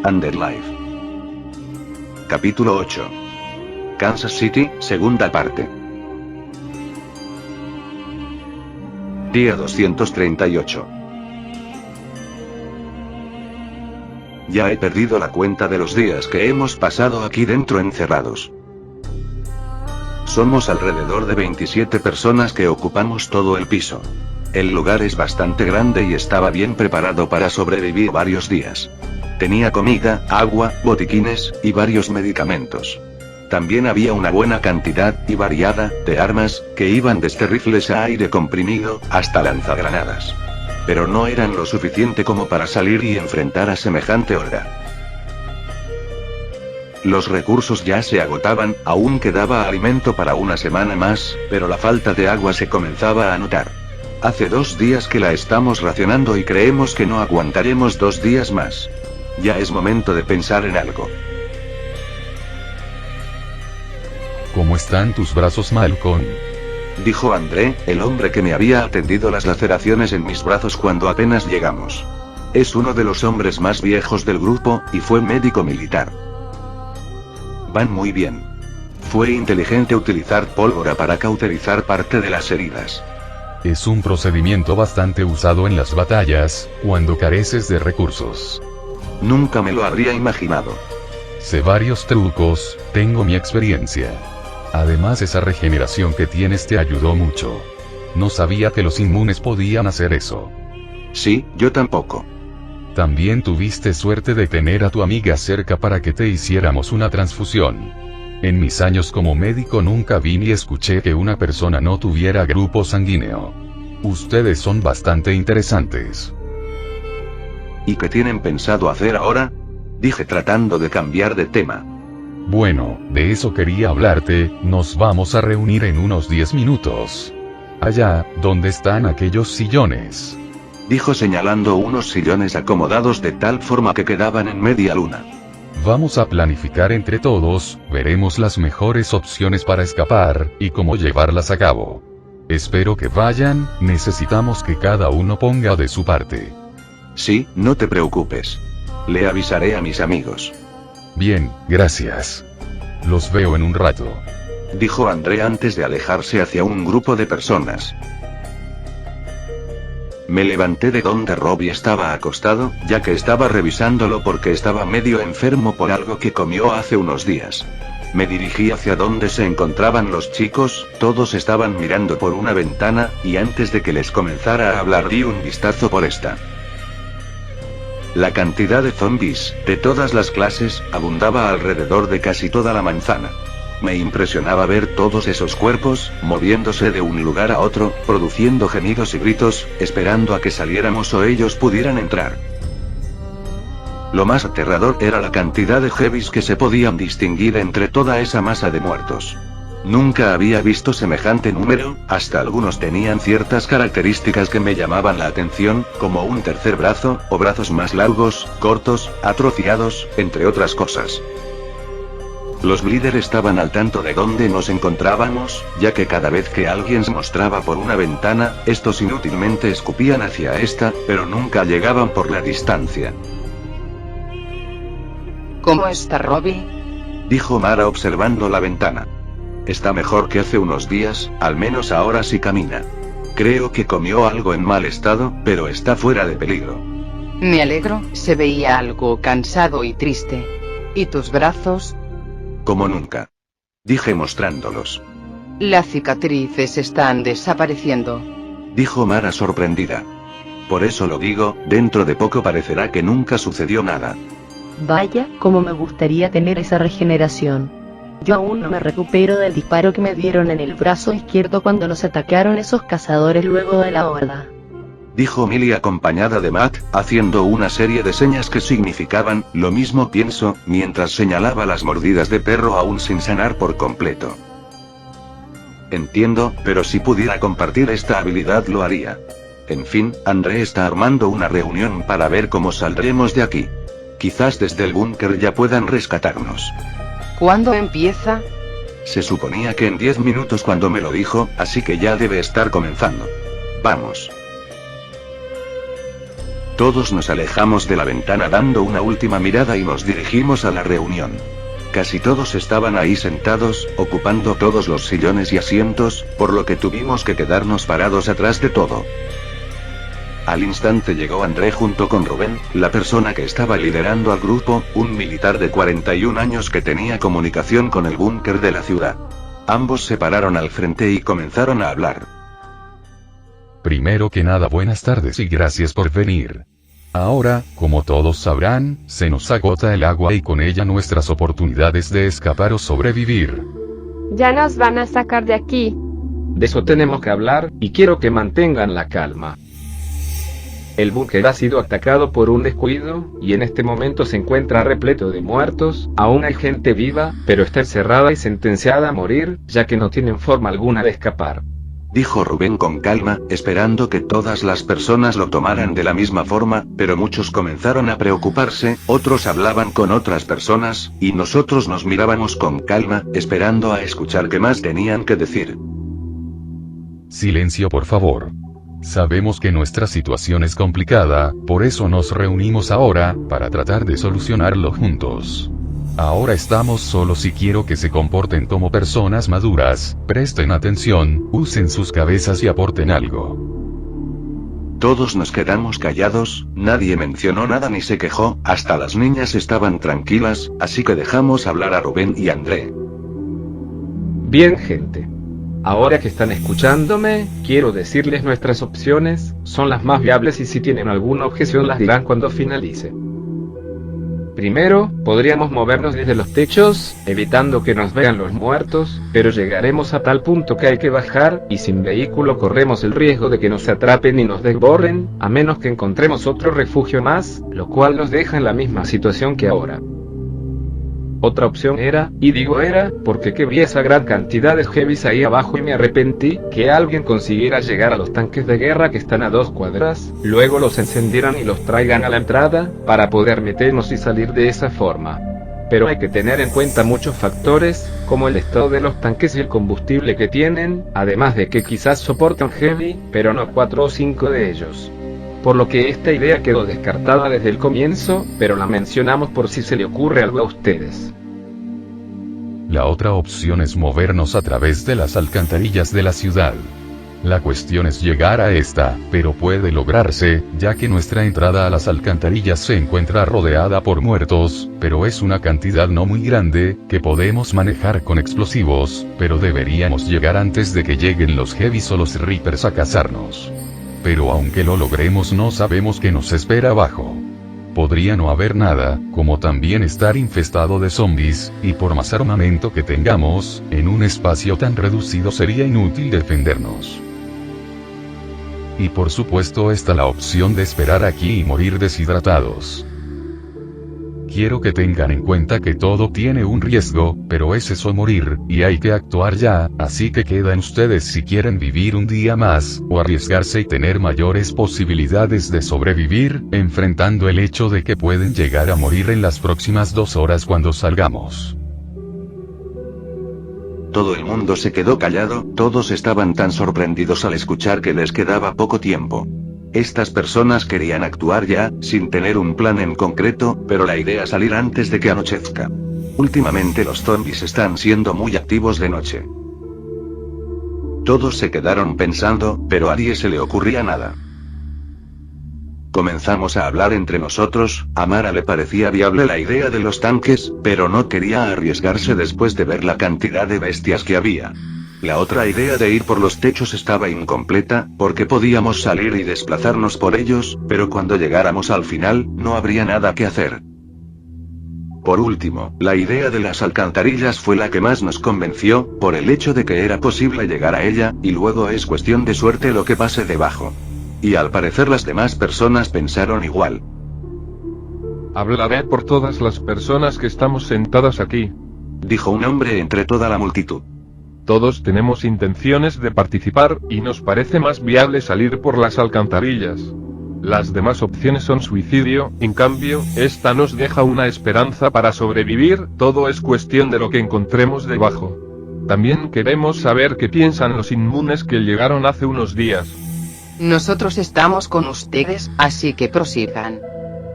Underlife. Capítulo 8. Kansas City, segunda parte. Día 238. Ya he perdido la cuenta de los días que hemos pasado aquí dentro encerrados. Somos alrededor de 27 personas que ocupamos todo el piso. El lugar es bastante grande y estaba bien preparado para sobrevivir varios días. Tenía comida, agua, botiquines, y varios medicamentos. También había una buena cantidad, y variada, de armas, que iban desde rifles a aire comprimido, hasta lanzagranadas. Pero no eran lo suficiente como para salir y enfrentar a semejante horda. Los recursos ya se agotaban, aún quedaba alimento para una semana más, pero la falta de agua se comenzaba a notar. Hace 2 días que la estamos racionando y creemos que no aguantaremos 2 días más. Ya es momento de pensar en algo. ¿Cómo están tus brazos, Malcolm? Dijo André, el hombre que me había atendido las laceraciones en mis brazos cuando apenas llegamos. Es uno de los hombres más viejos del grupo, y fue médico militar. Van muy bien. Fue inteligente utilizar pólvora para cauterizar parte de las heridas. Es un procedimiento bastante usado en las batallas, cuando careces de recursos. Nunca me lo habría imaginado. Sé varios trucos, tengo mi experiencia. Además, esa regeneración que tienes te ayudó mucho. No sabía que los inmunes podían hacer eso. Sí, yo tampoco. También tuviste suerte de tener a tu amiga cerca para que te hiciéramos una transfusión. En mis años como médico nunca vi ni escuché que una persona no tuviera grupo sanguíneo. Ustedes son bastante interesantes. ¿Y qué tienen pensado hacer ahora? Dije tratando de cambiar de tema. Bueno, de eso quería hablarte. Nos vamos a reunir en unos 10 minutos. Allá, donde están aquellos sillones. Dijo señalando unos sillones acomodados de tal forma que quedaban en media luna. Vamos a planificar entre todos, veremos las mejores opciones para escapar, y cómo llevarlas a cabo. Espero que vayan, necesitamos que cada uno ponga de su parte. Sí, no te preocupes. Le avisaré a mis amigos. Bien, gracias. Los veo en un rato. Dijo André antes de alejarse hacia un grupo de personas. Me levanté de donde Robbie estaba acostado, ya que estaba revisándolo porque estaba medio enfermo por algo que comió hace unos días. Me dirigí hacia donde se encontraban los chicos, todos estaban mirando por una ventana, y antes de que les comenzara a hablar di un vistazo por esta. La cantidad de zombies, de todas las clases, abundaba alrededor de casi toda la manzana. Me impresionaba ver todos esos cuerpos, moviéndose de un lugar a otro, produciendo gemidos y gritos, esperando a que saliéramos o ellos pudieran entrar. Lo más aterrador era la cantidad de heavies que se podían distinguir entre toda esa masa de muertos. Nunca había visto semejante número, hasta algunos tenían ciertas características que me llamaban la atención, como un tercer brazo, o brazos más largos, cortos, atrofiados, entre otras cosas. Los Bleeder estaban al tanto de dónde nos encontrábamos, ya que cada vez que alguien se mostraba por una ventana, estos inútilmente escupían hacia esta, pero nunca llegaban por la distancia. ¿Cómo está Robbie? Dijo Mara observando la ventana. Está mejor que hace unos días, al menos ahora sí camina. Creo que comió algo en mal estado, pero está fuera de peligro. Me alegro, se veía algo cansado y triste. ¿Y tus brazos? Como nunca. Dije mostrándolos. Las cicatrices están desapareciendo. Dijo Mara sorprendida. Por eso lo digo, dentro de poco parecerá que nunca sucedió nada. Vaya, como me gustaría tener esa regeneración. Yo aún no me recupero del disparo que me dieron en el brazo izquierdo cuando nos atacaron esos cazadores luego de la horda. Dijo Millie acompañada de Matt, haciendo una serie de señas que significaban, lo mismo pienso, mientras señalaba las mordidas de perro aún sin sanar por completo. Entiendo, pero si pudiera compartir esta habilidad lo haría. En fin, André está armando una reunión para ver cómo saldremos de aquí. Quizás desde el búnker ya puedan rescatarnos. ¿Cuándo empieza? Se suponía que en 10 minutos cuando me lo dijo, así que ya debe estar comenzando. Vamos. Todos nos alejamos de la ventana dando una última mirada y nos dirigimos a la reunión. Casi todos estaban ahí sentados, ocupando todos los sillones y asientos, por lo que tuvimos que quedarnos parados atrás de todo. Al instante llegó André junto con Rubén, la persona que estaba liderando al grupo, un militar de 41 años que tenía comunicación con el búnker de la ciudad. Ambos se pararon al frente y comenzaron a hablar. Primero que nada, buenas tardes y gracias por venir. Ahora, como todos sabrán, se nos agota el agua y con ella nuestras oportunidades de escapar o sobrevivir. Ya nos van a sacar de aquí. De eso tenemos que hablar, y quiero que mantengan la calma. El búnker ha sido atacado por un descuido, y en este momento se encuentra repleto de muertos. Aún hay gente viva, pero está encerrada y sentenciada a morir, ya que no tienen forma alguna de escapar. Dijo Rubén con calma, esperando que todas las personas lo tomaran de la misma forma, pero muchos comenzaron a preocuparse, otros hablaban con otras personas, y nosotros nos mirábamos con calma, esperando a escuchar qué más tenían que decir. Silencio, por favor. Sabemos que nuestra situación es complicada, por eso nos reunimos ahora, para tratar de solucionarlo juntos. Ahora estamos solos y quiero que se comporten como personas maduras, presten atención, usen sus cabezas y aporten algo. Todos nos quedamos callados, nadie mencionó nada ni se quejó, hasta las niñas estaban tranquilas, así que dejamos hablar a Rubén y André. Bien, gente. Ahora que están escuchándome, quiero decirles nuestras opciones, son las más viables y si tienen alguna objeción las dirán cuando finalice. Primero, podríamos movernos desde los techos, evitando que nos vean los muertos, pero llegaremos a tal punto que hay que bajar, y sin vehículo corremos el riesgo de que nos atrapen y nos devoren, a menos que encontremos otro refugio más, lo cual nos deja en la misma situación que ahora. Otra opción era, y digo era, porque que vi esa gran cantidad de heavies ahí abajo y me arrepentí, que alguien consiguiera llegar a los tanques de guerra que están a 2 cuadras, luego los encendieran y los traigan a la entrada, para poder meternos y salir de esa forma. Pero hay que tener en cuenta muchos factores, como el estado de los tanques y el combustible que tienen, además de que quizás soportan heavy, pero no 4 o 5 de ellos. Por lo que esta idea quedó descartada desde el comienzo, pero la mencionamos por si se le ocurre algo a ustedes. La otra opción es movernos a través de las alcantarillas de la ciudad. La cuestión es llegar a esta, pero puede lograrse, ya que nuestra entrada a las alcantarillas se encuentra rodeada por muertos, pero es una cantidad no muy grande, que podemos manejar con explosivos, pero deberíamos llegar antes de que lleguen los heavies o los reapers a cazarnos. Pero aunque lo logremos no sabemos qué nos espera abajo. Podría no haber nada, como también estar infestado de zombies, y por más armamento que tengamos, en un espacio tan reducido sería inútil defendernos. Y por supuesto está la opción de esperar aquí y morir deshidratados. Quiero que tengan en cuenta que todo tiene un riesgo, pero es eso morir, y hay que actuar ya, así que quedan ustedes si quieren vivir un día más, o arriesgarse y tener mayores posibilidades de sobrevivir, enfrentando el hecho de que pueden llegar a morir en las próximas 2 horas cuando salgamos. Todo el mundo se quedó callado, todos estaban tan sorprendidos al escuchar que les quedaba poco tiempo. Estas personas querían actuar ya, sin tener un plan en concreto, pero la idea es salir antes de que anochezca. Últimamente los zombies están siendo muy activos de noche. Todos se quedaron pensando, pero a nadie se le ocurría nada. Comenzamos a hablar entre nosotros, a Mara le parecía viable la idea de los tanques, pero no quería arriesgarse después de ver la cantidad de bestias que había. La otra idea de ir por los techos estaba incompleta, porque podíamos salir y desplazarnos por ellos, pero cuando llegáramos al final, no habría nada que hacer. Por último, la idea de las alcantarillas fue la que más nos convenció, por el hecho de que era posible llegar a ella, y luego es cuestión de suerte lo que pase debajo. Y al parecer las demás personas pensaron igual. Hablaré por todas las personas que estamos sentadas aquí, dijo un hombre entre toda la multitud. Todos tenemos intenciones de participar, y nos parece más viable salir por las alcantarillas. Las demás opciones son suicidio, en cambio, esta nos deja una esperanza para sobrevivir, todo es cuestión de lo que encontremos debajo. También queremos saber qué piensan los inmunes que llegaron hace unos días. Nosotros estamos con ustedes, así que prosigan.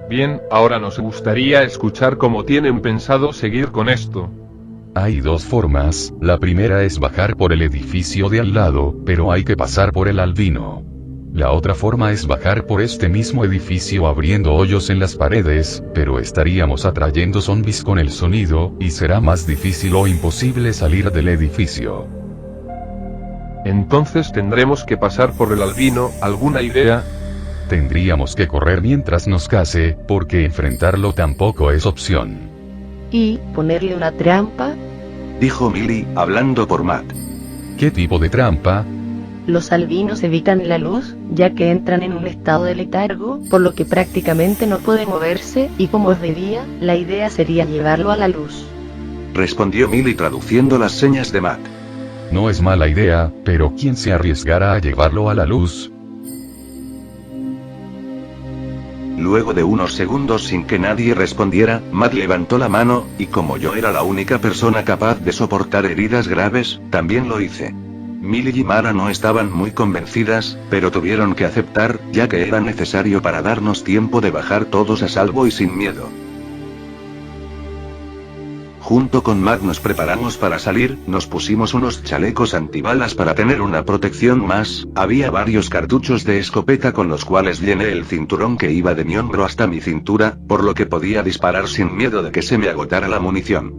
Bien, ahora nos gustaría escuchar cómo tienen pensado seguir con esto. Hay dos formas, la primera es bajar por el edificio de al lado, pero hay que pasar por el albino. La otra forma es bajar por este mismo edificio abriendo hoyos en las paredes, pero estaríamos atrayendo zombies con el sonido, y será más difícil o imposible salir del edificio. Entonces tendremos que pasar por el albino, ¿alguna idea? Tendríamos que correr mientras nos case, porque enfrentarlo tampoco es opción. ¿Y ponerle una trampa? Dijo Millie, hablando por Matt. ¿Qué tipo de trampa? Los albinos evitan la luz, ya que entran en un estado de letargo, por lo que prácticamente no pueden moverse, y como es de día, la idea sería llevarlo a la luz. Respondió Millie traduciendo las señas de Matt. No es mala idea, pero ¿quién se arriesgará a llevarlo a la luz? Luego de unos segundos sin que nadie respondiera, Matt levantó la mano, y como yo era la única persona capaz de soportar heridas graves, también lo hice. Millie y Mara no estaban muy convencidas, pero tuvieron que aceptar, ya que era necesario para darnos tiempo de bajar todos a salvo y sin miedo. Junto con Matt nos preparamos para salir, nos pusimos unos chalecos antibalas para tener una protección más, había varios cartuchos de escopeta con los cuales llené el cinturón que iba de mi hombro hasta mi cintura, por lo que podía disparar sin miedo de que se me agotara la munición.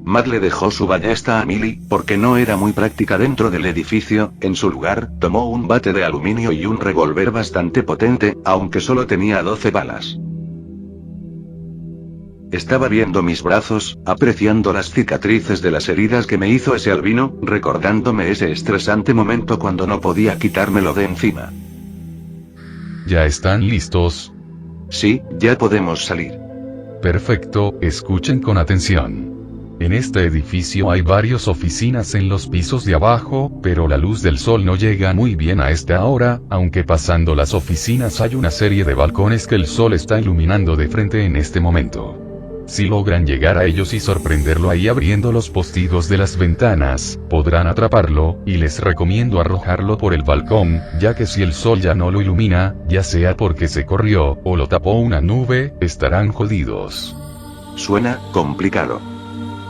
Matt le dejó su ballesta a Millie, porque no era muy práctica dentro del edificio, en su lugar, tomó un bate de aluminio y un revólver bastante potente, aunque solo tenía 12 balas. Estaba viendo mis brazos, apreciando las cicatrices de las heridas que me hizo ese albino, recordándome ese estresante momento cuando no podía quitármelo de encima. ¿Ya están listos? Sí, ya podemos salir. Perfecto, escuchen con atención. En este edificio hay varias oficinas en los pisos de abajo, pero la luz del sol no llega muy bien a esta hora, aunque pasando las oficinas hay una serie de balcones que el sol está iluminando de frente en este momento. Si logran llegar a ellos y sorprenderlo ahí abriendo los postigos de las ventanas, podrán atraparlo, y les recomiendo arrojarlo por el balcón, ya que si el sol ya no lo ilumina, ya sea porque se corrió, o lo tapó una nube, estarán jodidos. Suena complicado.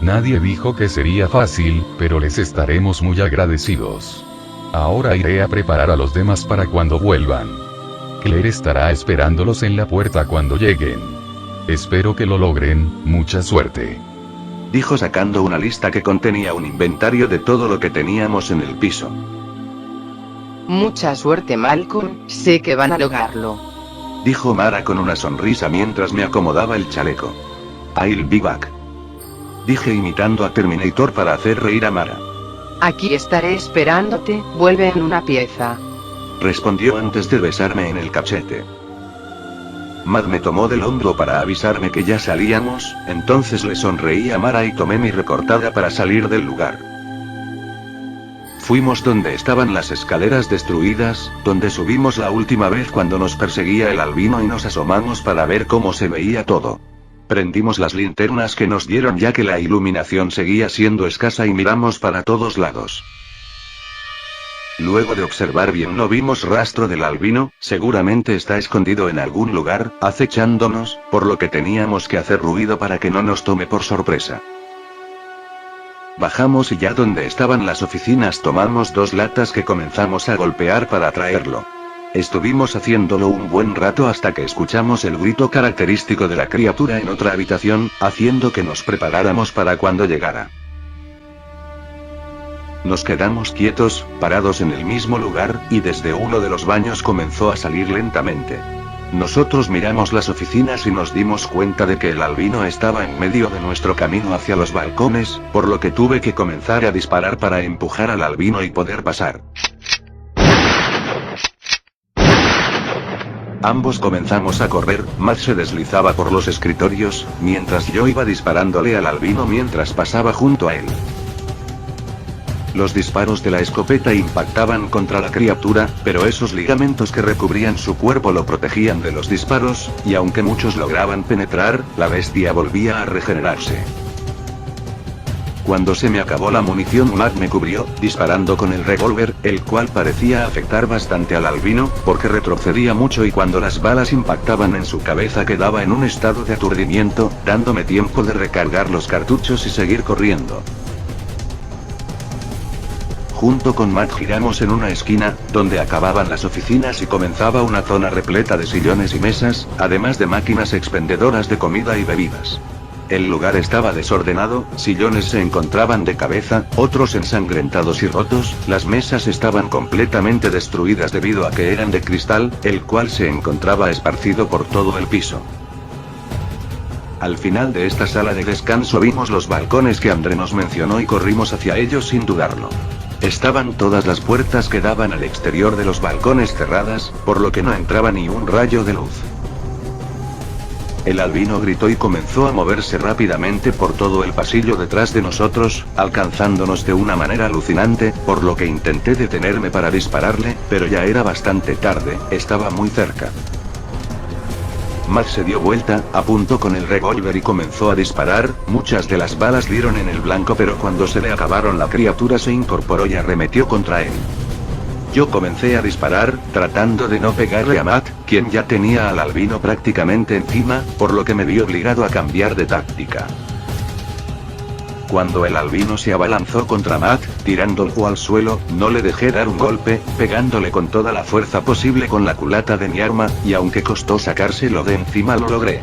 Nadie dijo que sería fácil, pero les estaremos muy agradecidos. Ahora iré a preparar a los demás para cuando vuelvan. Claire estará esperándolos en la puerta cuando lleguen. Espero que lo logren, mucha suerte. Dijo sacando una lista que contenía un inventario de todo lo que teníamos en el piso. Mucha suerte, Malcolm, sé que van a lograrlo. Dijo Mara con una sonrisa mientras me acomodaba el chaleco. I'll be back. Dije imitando a Terminator para hacer reír a Mara. Aquí estaré esperándote, vuelve en una pieza. Respondió antes de besarme en el cachete. Matt me tomó del hombro para avisarme que ya salíamos, entonces le sonreí a Mara y tomé mi recortada para salir del lugar. Fuimos donde estaban las escaleras destruidas, donde subimos la última vez cuando nos perseguía el albino y nos asomamos para ver cómo se veía todo. Prendimos las linternas que nos dieron ya que la iluminación seguía siendo escasa y miramos para todos lados. Luego de observar bien no vimos rastro del albino, seguramente está escondido en algún lugar, acechándonos, por lo que teníamos que hacer ruido para que no nos tome por sorpresa. Bajamos y ya donde estaban las oficinas tomamos 2 latas que comenzamos a golpear para atraerlo. Estuvimos haciéndolo un buen rato hasta que escuchamos el grito característico de la criatura en otra habitación, haciendo que nos preparáramos para cuando llegara. Nos quedamos quietos, parados en el mismo lugar, y desde uno de los baños comenzó a salir lentamente. Nosotros miramos las oficinas y nos dimos cuenta de que el albino estaba en medio de nuestro camino hacia los balcones, por lo que tuve que comenzar a disparar para empujar al albino y poder pasar. Ambos comenzamos a correr, Matt se deslizaba por los escritorios, mientras yo iba disparándole al albino mientras pasaba junto a él. Los disparos de la escopeta impactaban contra la criatura, pero esos ligamentos que recubrían su cuerpo lo protegían de los disparos, y aunque muchos lograban penetrar, la bestia volvía a regenerarse. Cuando se me acabó la munición, Matt me cubrió, disparando con el revólver, el cual parecía afectar bastante al albino, porque retrocedía mucho y cuando las balas impactaban en su cabeza quedaba en un estado de aturdimiento, dándome tiempo de recargar los cartuchos y seguir corriendo. Junto con Matt giramos en una esquina, donde acababan las oficinas y comenzaba una zona repleta de sillones y mesas, además de máquinas expendedoras de comida y bebidas. El lugar estaba desordenado, sillones se encontraban de cabeza, otros ensangrentados y rotos, las mesas estaban completamente destruidas debido a que eran de cristal, el cual se encontraba esparcido por todo el piso. Al final de esta sala de descanso vimos los balcones que André nos mencionó y corrimos hacia ellos sin dudarlo. Estaban todas las puertas que daban al exterior de los balcones cerradas, por lo que no entraba ni un rayo de luz. El albino gritó y comenzó a moverse rápidamente por todo el pasillo detrás de nosotros, alcanzándonos de una manera alucinante, por lo que intenté detenerme para dispararle, pero ya era bastante tarde, estaba muy cerca. Matt se dio vuelta, apuntó con el revólver y comenzó a disparar, muchas de las balas dieron en el blanco pero cuando se le acabaron la criatura se incorporó y arremetió contra él. Yo comencé a disparar, tratando de no pegarle a Matt, quien ya tenía al albino prácticamente encima, por lo que me vi obligado a cambiar de táctica. Cuando el albino se abalanzó contra Matt, tirándolo al suelo, no le dejé dar un golpe, pegándole con toda la fuerza posible con la culata de mi arma, y aunque costó sacárselo de encima lo logré.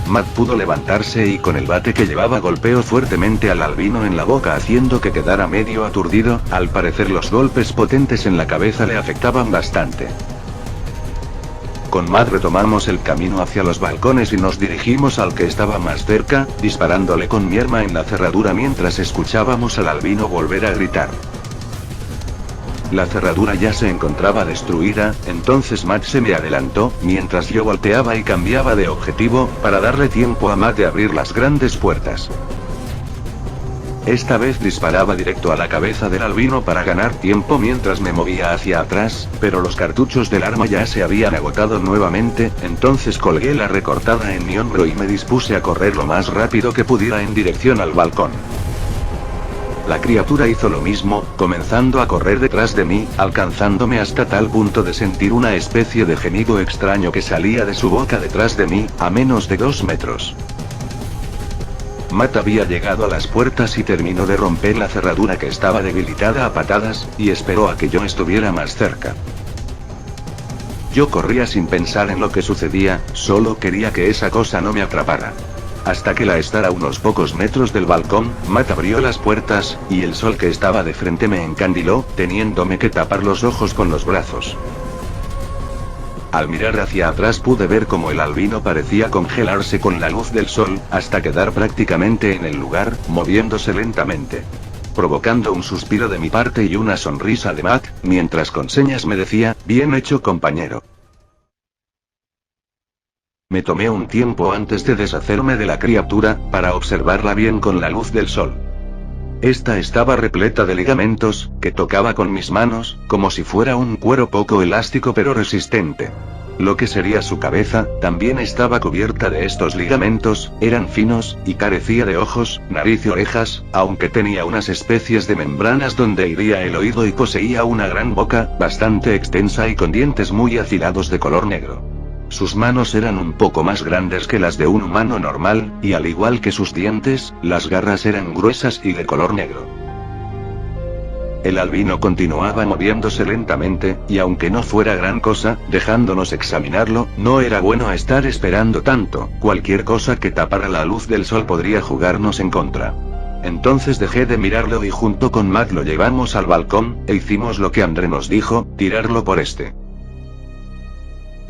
Matt pudo levantarse y con el bate que llevaba golpeó fuertemente al albino en la boca haciendo que quedara medio aturdido, al parecer los golpes potentes en la cabeza le afectaban bastante. Con Matt retomamos el camino hacia los balcones y nos dirigimos al que estaba más cerca, disparándole con mi arma en la cerradura mientras escuchábamos al albino volver a gritar. La cerradura ya se encontraba destruida, entonces Matt se me adelantó, mientras yo volteaba y cambiaba de objetivo, para darle tiempo a Matt de abrir las grandes puertas. Esta vez disparaba directo a la cabeza del albino para ganar tiempo mientras me movía hacia atrás, pero los cartuchos del arma ya se habían agotado nuevamente, entonces colgué la recortada en mi hombro y me dispuse a correr lo más rápido que pudiera en dirección al balcón. La criatura hizo lo mismo, comenzando a correr detrás de mí, alcanzándome hasta tal punto de sentir una especie de gemido extraño que salía de su boca detrás de mí, a menos de 2 metros. Matt había llegado a las puertas y terminó de romper la cerradura que estaba debilitada a patadas, y esperó a que yo estuviera más cerca. Yo corría sin pensar en lo que sucedía, solo quería que esa cosa no me atrapara. Hasta que la estar a unos pocos metros del balcón, Matt abrió las puertas, y el sol que estaba de frente me encandiló, teniéndome que tapar los ojos con los brazos. Al mirar hacia atrás pude ver cómo el albino parecía congelarse con la luz del sol, hasta quedar prácticamente en el lugar, moviéndose lentamente. Provocando un suspiro de mi parte y una sonrisa de Matt, mientras con señas me decía, «Bien hecho, compañero». Me tomé un tiempo antes de deshacerme de la criatura, para observarla bien con la luz del sol. Esta estaba repleta de ligamentos, que tocaba con mis manos, como si fuera un cuero poco elástico pero resistente. Lo que sería su cabeza, también estaba cubierta de estos ligamentos, eran finos, y carecía de ojos, nariz y orejas, aunque tenía unas especies de membranas donde iría el oído y poseía una gran boca, bastante extensa y con dientes muy afilados de color negro. Sus manos eran un poco más grandes que las de un humano normal, y al igual que sus dientes, las garras eran gruesas y de color negro. El albino continuaba moviéndose lentamente, y aunque no fuera gran cosa, dejándonos examinarlo, no era bueno estar esperando tanto, cualquier cosa que tapara la luz del sol podría jugarnos en contra. Entonces dejé de mirarlo y junto con Matt lo llevamos al balcón, e hicimos lo que André nos dijo, tirarlo por este.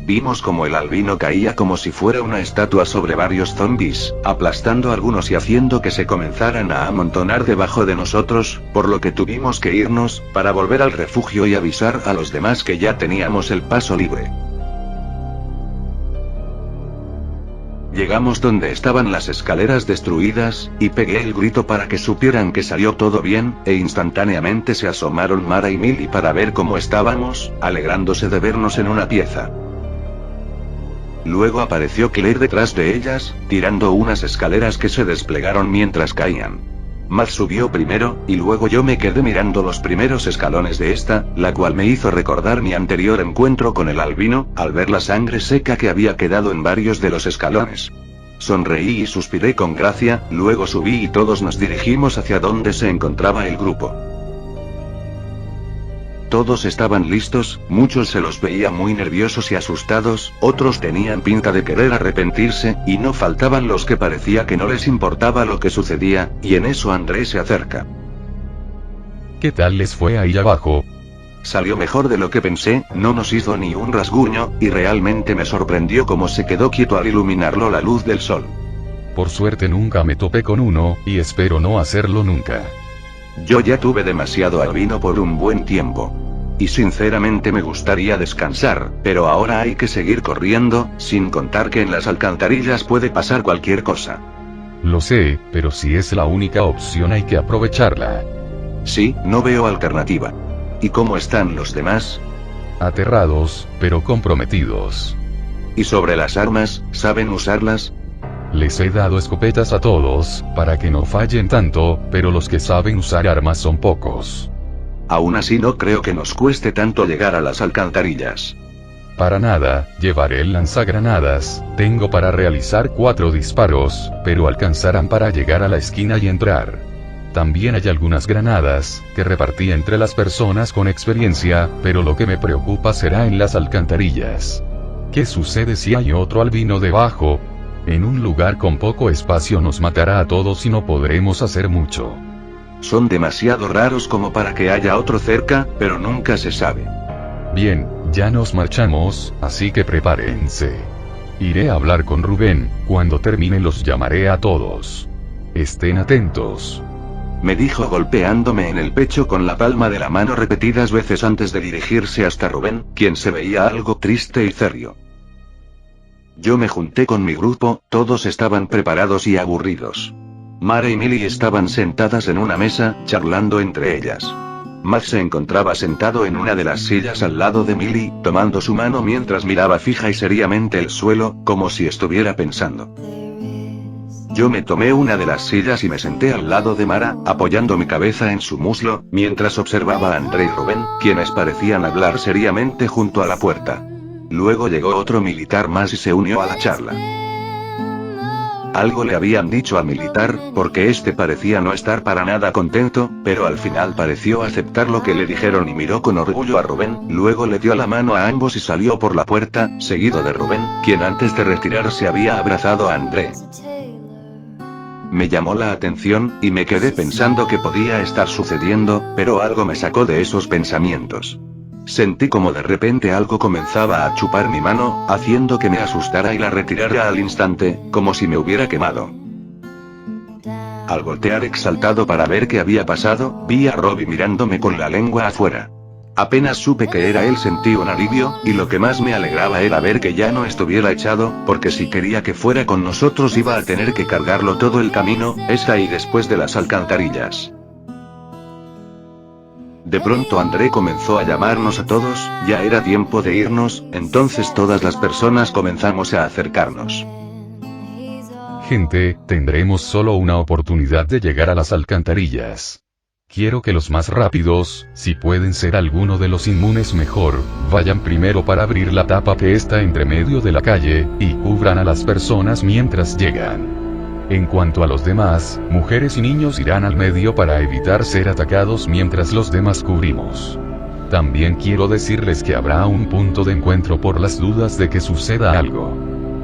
Vimos como el albino caía como si fuera una estatua sobre varios zombies, aplastando a algunos y haciendo que se comenzaran a amontonar debajo de nosotros, por lo que tuvimos que irnos, para volver al refugio y avisar a los demás que ya teníamos el paso libre. Llegamos donde estaban las escaleras destruidas, y pegué el grito para que supieran que salió todo bien, e instantáneamente se asomaron Mara y Millie para ver cómo estábamos, alegrándose de vernos en una pieza. Luego apareció Claire detrás de ellas, tirando unas escaleras que se desplegaron mientras caían. Matt subió primero, y luego yo me quedé mirando los primeros escalones de esta, la cual me hizo recordar mi anterior encuentro con el albino, al ver la sangre seca que había quedado en varios de los escalones. Sonreí y suspiré con gracia, luego subí y todos nos dirigimos hacia donde se encontraba el grupo. Todos estaban listos, muchos se los veía muy nerviosos y asustados, otros tenían pinta de querer arrepentirse, y no faltaban los que parecía que no les importaba lo que sucedía, y en eso André se acerca. ¿Qué tal les fue ahí abajo? Salió mejor de lo que pensé, no nos hizo ni un rasguño, y realmente me sorprendió cómo se quedó quieto al iluminarlo la luz del sol. Por suerte nunca me topé con uno, y espero no hacerlo nunca. Yo ya tuve demasiado albino por un buen tiempo. Y sinceramente me gustaría descansar, pero ahora hay que seguir corriendo, sin contar que en las alcantarillas puede pasar cualquier cosa. Lo sé, pero si es la única opción hay que aprovecharla. Sí, no veo alternativa. ¿Y cómo están los demás? Aterrados, pero comprometidos. ¿Y sobre las armas, saben usarlas? Les he dado escopetas a todos, para que no fallen tanto, pero los que saben usar armas son pocos. Aún así no creo que nos cueste tanto llegar a las alcantarillas. Para nada, llevaré el lanzagranadas, tengo para realizar 4 disparos, pero alcanzarán para llegar a la esquina y entrar. También hay algunas granadas, que repartí entre las personas con experiencia, pero lo que me preocupa será en las alcantarillas. ¿Qué sucede si hay otro albino debajo? En un lugar con poco espacio nos matará a todos y no podremos hacer mucho. Son demasiado raros como para que haya otro cerca, pero nunca se sabe. Bien, ya nos marchamos, así que prepárense. Iré a hablar con Rubén, cuando termine los llamaré a todos. Estén atentos. Me dijo golpeándome en el pecho con la palma de la mano repetidas veces antes de dirigirse hasta Rubén, quien se veía algo triste y serio. Yo me junté con mi grupo, todos estaban preparados y aburridos. Mara y Millie estaban sentadas en una mesa, charlando entre ellas. Matt se encontraba sentado en una de las sillas al lado de Millie, tomando su mano mientras miraba fija y seriamente el suelo, como si estuviera pensando. Yo me tomé una de las sillas y me senté al lado de Mara, apoyando mi cabeza en su muslo, mientras observaba a André y Rubén, quienes parecían hablar seriamente junto a la puerta. Luego llegó otro militar más y se unió a la charla. Algo le habían dicho al militar, porque este parecía no estar para nada contento, pero al final pareció aceptar lo que le dijeron y miró con orgullo a Rubén, luego le dio la mano a ambos y salió por la puerta, seguido de Rubén, quien antes de retirarse había abrazado a André. Me llamó la atención, y me quedé pensando qué podía estar sucediendo, pero algo me sacó de esos pensamientos. Sentí como de repente algo comenzaba a chupar mi mano, haciendo que me asustara y la retirara al instante, como si me hubiera quemado. Al voltear exaltado para ver qué había pasado, vi a Robbie mirándome con la lengua afuera. Apenas supe que era él sentí un alivio, y lo que más me alegraba era ver que ya no estuviera echado, porque si quería que fuera con nosotros iba a tener que cargarlo todo el camino, esa y después de las alcantarillas. De pronto André comenzó a llamarnos a todos, ya era tiempo de irnos, entonces todas las personas comenzamos a acercarnos. Gente, tendremos solo una oportunidad de llegar a las alcantarillas. Quiero que los más rápidos, si pueden ser alguno de los inmunes mejor, vayan primero para abrir la tapa que está entre medio de la calle, y cubran a las personas mientras llegan. En cuanto a los demás, mujeres y niños irán al medio para evitar ser atacados mientras los demás cubrimos. También quiero decirles que habrá un punto de encuentro por las dudas de que suceda algo.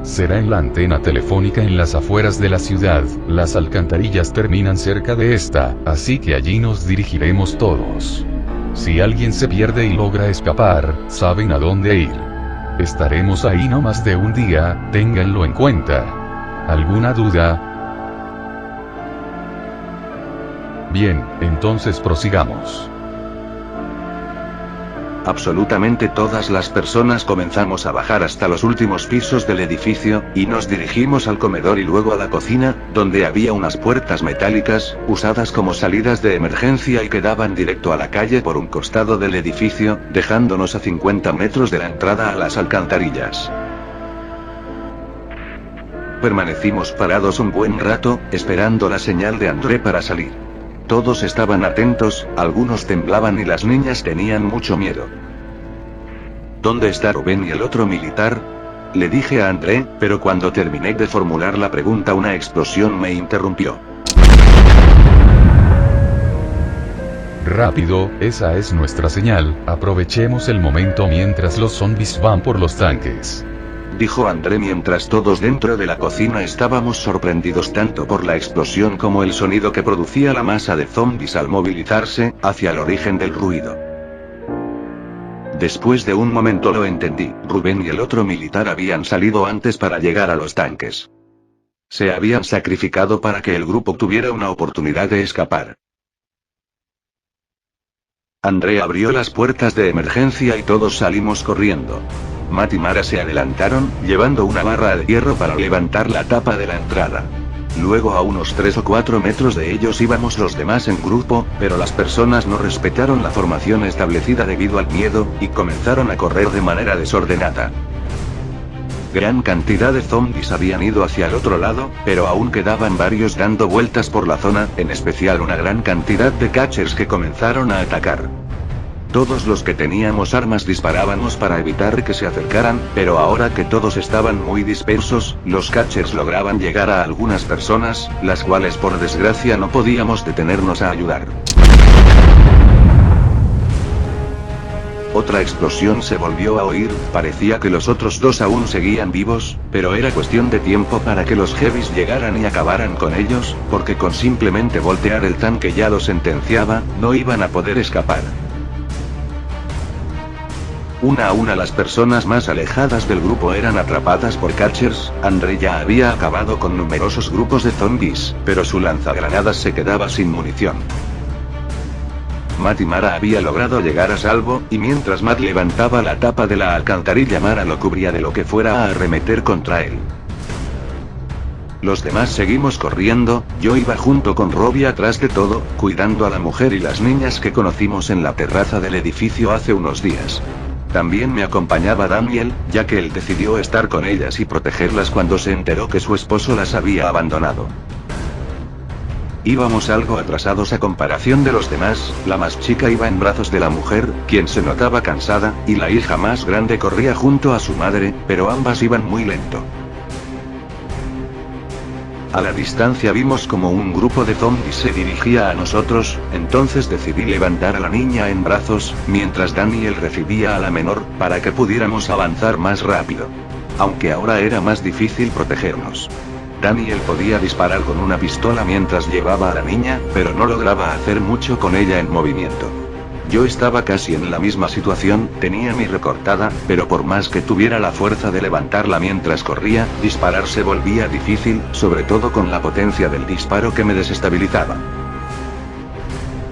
Será en la antena telefónica en las afueras de la ciudad, las alcantarillas terminan cerca de esta, así que allí nos dirigiremos todos. Si alguien se pierde y logra escapar, saben a dónde ir. Estaremos ahí no más de un día, ténganlo en cuenta. ¿Alguna duda? Bien, entonces prosigamos. Absolutamente todas las personas comenzamos a bajar hasta los últimos pisos del edificio, y nos dirigimos al comedor y luego a la cocina, donde había unas puertas metálicas, usadas como salidas de emergencia y que daban directo a la calle por un costado del edificio, dejándonos a 50 metros de la entrada a las alcantarillas. Permanecimos parados un buen rato, esperando la señal de André para salir. Todos estaban atentos, algunos temblaban y las niñas tenían mucho miedo. ¿Dónde está Rubén y el otro militar? Le dije a André, pero cuando terminé de formular la pregunta una explosión me interrumpió. Rápido, esa es nuestra señal, aprovechemos el momento mientras los zombies van por los tanques. Dijo André mientras todos dentro de la cocina estábamos sorprendidos tanto por la explosión como el sonido que producía la masa de zombies al movilizarse, hacia el origen del ruido. Después de un momento lo entendí, Rubén y el otro militar habían salido antes para llegar a los tanques. Se habían sacrificado para que el grupo tuviera una oportunidad de escapar. André abrió las puertas de emergencia y todos salimos corriendo. Matt y Mara se adelantaron, llevando una barra de hierro para levantar la tapa de la entrada. Luego a unos 3 o 4 metros de ellos íbamos los demás en grupo, pero las personas no respetaron la formación establecida debido al miedo, y comenzaron a correr de manera desordenada. Gran cantidad de zombies habían ido hacia el otro lado, pero aún quedaban varios dando vueltas por la zona, en especial una gran cantidad de catchers que comenzaron a atacar. Todos los que teníamos armas disparábamos para evitar que se acercaran, pero ahora que todos estaban muy dispersos, los catchers lograban llegar a algunas personas, las cuales por desgracia no podíamos detenernos a ayudar. Otra explosión se volvió a oír, parecía que los otros dos aún seguían vivos, pero era cuestión de tiempo para que los heavies llegaran y acabaran con ellos, porque con simplemente voltear el tanque ya lo sentenciaba, no iban a poder escapar. Una a una las personas más alejadas del grupo eran atrapadas por catchers. André ya había acabado con numerosos grupos de zombies, pero su lanzagranadas se quedaba sin munición. Matt y Mara había logrado llegar a salvo, y mientras Matt levantaba la tapa de la alcantarilla Mara lo cubría de lo que fuera a arremeter contra él. Los demás seguimos corriendo, yo iba junto con Robbie atrás de todo, cuidando a la mujer y las niñas que conocimos en la terraza del edificio hace unos días. También me acompañaba Daniel, ya que él decidió estar con ellas y protegerlas cuando se enteró que su esposo las había abandonado. Íbamos algo atrasados a comparación de los demás, la más chica iba en brazos de la mujer, quien se notaba cansada, y la hija más grande corría junto a su madre, pero ambas iban muy lento. A la distancia vimos como un grupo de zombies se dirigía a nosotros, entonces decidí levantar a la niña en brazos, mientras Daniel recibía a la menor, para que pudiéramos avanzar más rápido. Aunque ahora era más difícil protegernos. Daniel podía disparar con una pistola mientras llevaba a la niña, pero no lograba hacer mucho con ella en movimiento. Yo estaba casi en la misma situación, tenía mi recortada, pero por más que tuviera la fuerza de levantarla mientras corría, disparar se volvía difícil, sobre todo con la potencia del disparo que me desestabilizaba.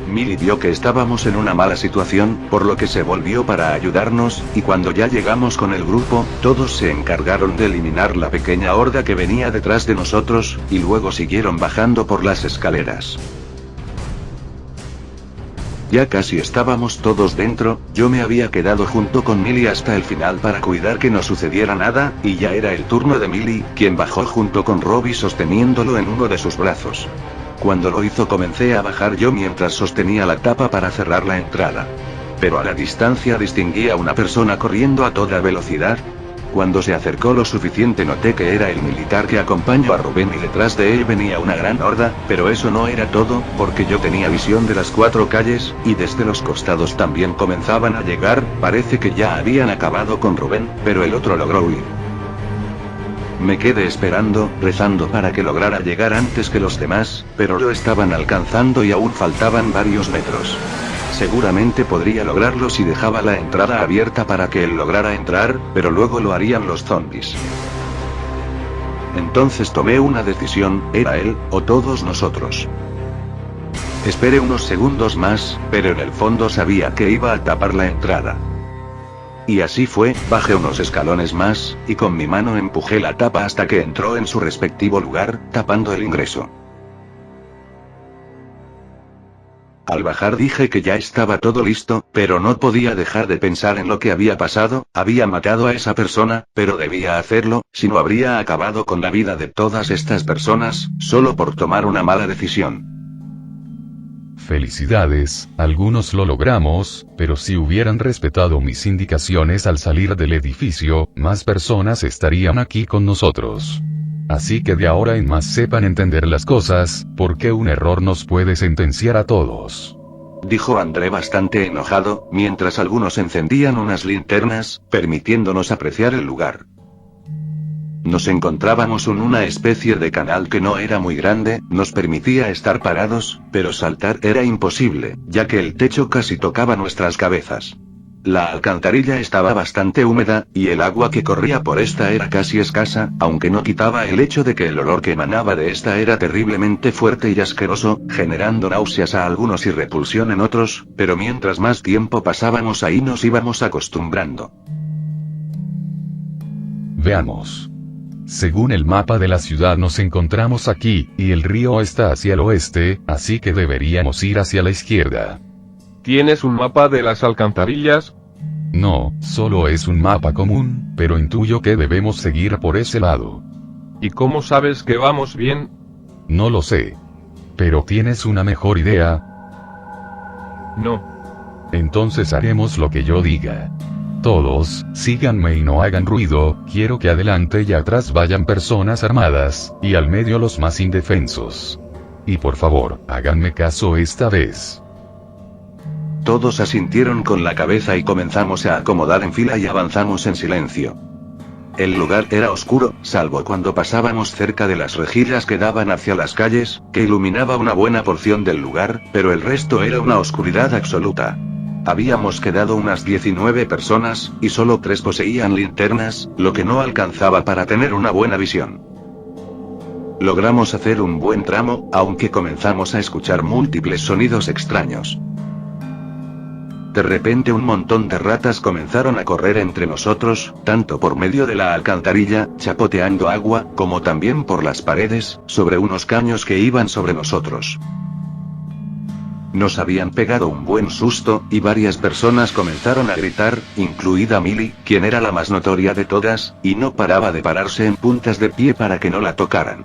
Millie vio que estábamos en una mala situación, por lo que se volvió para ayudarnos, y cuando ya llegamos con el grupo, todos se encargaron de eliminar la pequeña horda que venía detrás de nosotros, y luego siguieron bajando por las escaleras. Ya casi estábamos todos dentro, yo me había quedado junto con Millie hasta el final para cuidar que no sucediera nada, y ya era el turno de Millie, quien bajó junto con Robbie sosteniéndolo en uno de sus brazos. Cuando lo hizo comencé a bajar yo mientras sostenía la tapa para cerrar la entrada. Pero a la distancia distinguí a una persona corriendo a toda velocidad. Cuando se acercó lo suficiente noté que era el militar que acompañó a Rubén y detrás de él venía una gran horda, pero eso no era todo, porque yo tenía visión de las 4 calles, y desde los costados también comenzaban a llegar, parece que ya habían acabado con Rubén, pero el otro logró huir. Me quedé esperando, rezando para que lograra llegar antes que los demás, pero lo estaban alcanzando y aún faltaban varios metros. Seguramente podría lograrlo si dejaba la entrada abierta para que él lograra entrar, pero luego lo harían los zombies. Entonces tomé una decisión, era él, o todos nosotros. Esperé unos segundos más, pero en el fondo sabía que iba a tapar la entrada. Y así fue, bajé unos escalones más, y con mi mano empujé la tapa hasta que entró en su respectivo lugar, tapando el ingreso. Al bajar dije que ya estaba todo listo, pero no podía dejar de pensar en lo que había pasado, había matado a esa persona, pero debía hacerlo, si no habría acabado con la vida de todas estas personas, solo por tomar una mala decisión. Felicidades, algunos lo logramos, pero si hubieran respetado mis indicaciones al salir del edificio, más personas estarían aquí con nosotros. Así que de ahora en más sepan entender las cosas, porque un error nos puede sentenciar a todos. Dijo André bastante enojado, mientras algunos encendían unas linternas, permitiéndonos apreciar el lugar. Nos encontrábamos en una especie de canal que no era muy grande, nos permitía estar parados, pero saltar era imposible, ya que el techo casi tocaba nuestras cabezas. La alcantarilla estaba bastante húmeda, y el agua que corría por esta era casi escasa, aunque no quitaba el hecho de que el olor que emanaba de esta era terriblemente fuerte y asqueroso, generando náuseas a algunos y repulsión en otros, pero mientras más tiempo pasábamos ahí nos íbamos acostumbrando. Veamos. Según el mapa de la ciudad nos encontramos aquí, y el río está hacia el oeste, así que deberíamos ir hacia la izquierda. ¿Tienes un mapa de las alcantarillas? No, solo es un mapa común, pero intuyo que debemos seguir por ese lado. ¿Y cómo sabes que vamos bien? No lo sé. ¿Pero tienes una mejor idea? No. Entonces haremos lo que yo diga. Todos, síganme y no hagan ruido, quiero que adelante y atrás vayan personas armadas, y al medio los más indefensos. Y por favor, háganme caso esta vez. Todos asintieron con la cabeza y comenzamos a acomodar en fila y avanzamos en silencio. El lugar era oscuro, salvo cuando pasábamos cerca de las rejillas que daban hacia las calles, que iluminaba una buena porción del lugar, pero el resto era una oscuridad absoluta. Habíamos quedado unas 19 personas, y solo 3 poseían linternas, lo que no alcanzaba para tener una buena visión. Logramos hacer un buen tramo, aunque comenzamos a escuchar múltiples sonidos extraños. De repente un montón de ratas comenzaron a correr entre nosotros, tanto por medio de la alcantarilla, chapoteando agua, como también por las paredes, sobre unos caños que iban sobre nosotros. Nos habían pegado un buen susto, y varias personas comenzaron a gritar, incluida Millie, quien era la más notoria de todas, y no paraba de pararse en puntas de pie para que no la tocaran.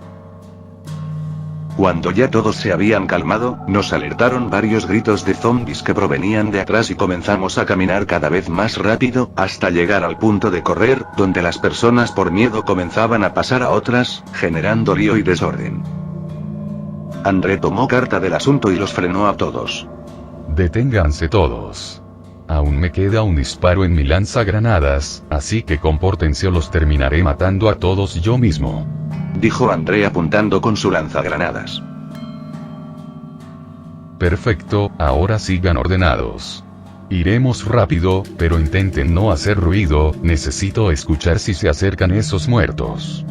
Cuando ya todos se habían calmado, nos alertaron varios gritos de zombies que provenían de atrás y comenzamos a caminar cada vez más rápido, hasta llegar al punto de correr, donde las personas por miedo comenzaban a pasar a otras, generando lío y desorden. André tomó carta del asunto y los frenó a todos. Deténganse todos. Aún me queda un disparo en mi lanzagranadas, así que compórtense o los terminaré matando a todos yo mismo. Dijo André apuntando con su lanzagranadas. Perfecto, ahora sigan ordenados. Iremos rápido, pero intenten no hacer ruido, necesito escuchar si se acercan esos muertos.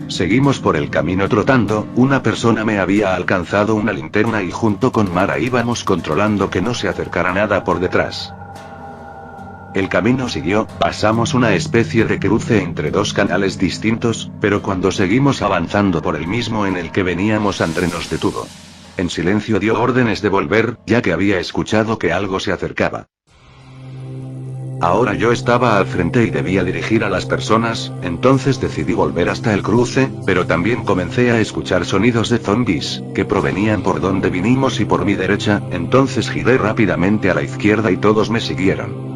Seguimos por el camino trotando, una persona me había alcanzado una linterna y junto con Mara íbamos controlando que no se acercara nada por detrás. El camino siguió, pasamos una especie de cruce entre 2 canales distintos, pero cuando seguimos avanzando por el mismo en el que veníamos André nos detuvo. En silencio dio órdenes de volver, ya que había escuchado que algo se acercaba. Ahora yo estaba al frente y debía dirigir a las personas, entonces decidí volver hasta el cruce, pero también comencé a escuchar sonidos de zombies, que provenían por donde vinimos y por mi derecha, entonces giré rápidamente a la izquierda y todos me siguieron.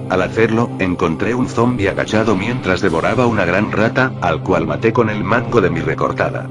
Al hacerlo, encontré un zombie agachado mientras devoraba una gran rata, al cual maté con el mango de mi recortada.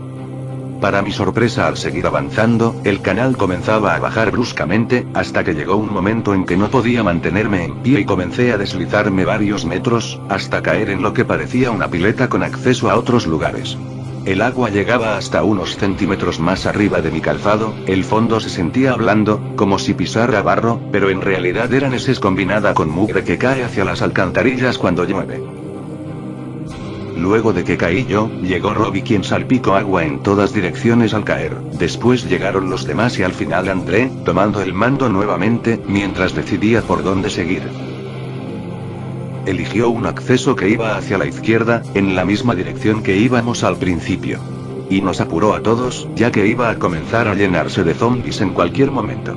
Para mi sorpresa, al seguir avanzando, el canal comenzaba a bajar bruscamente, hasta que llegó un momento en que no podía mantenerme en pie y comencé a deslizarme varios metros, hasta caer en lo que parecía una pileta con acceso a otros lugares. El agua llegaba hasta unos centímetros más arriba de mi calzado, el fondo se sentía blando, como si pisara barro, pero en realidad era neses combinada con mugre que cae hacia las alcantarillas cuando llueve. Luego de que caí yo, llegó Robbie quien salpicó agua en todas direcciones al caer, después llegaron los demás y al final André, tomando el mando nuevamente, mientras decidía por dónde seguir. Eligió un acceso que iba hacia la izquierda, en la misma dirección que íbamos al principio. Y nos apuró a todos, ya que iba a comenzar a llenarse de zombies en cualquier momento.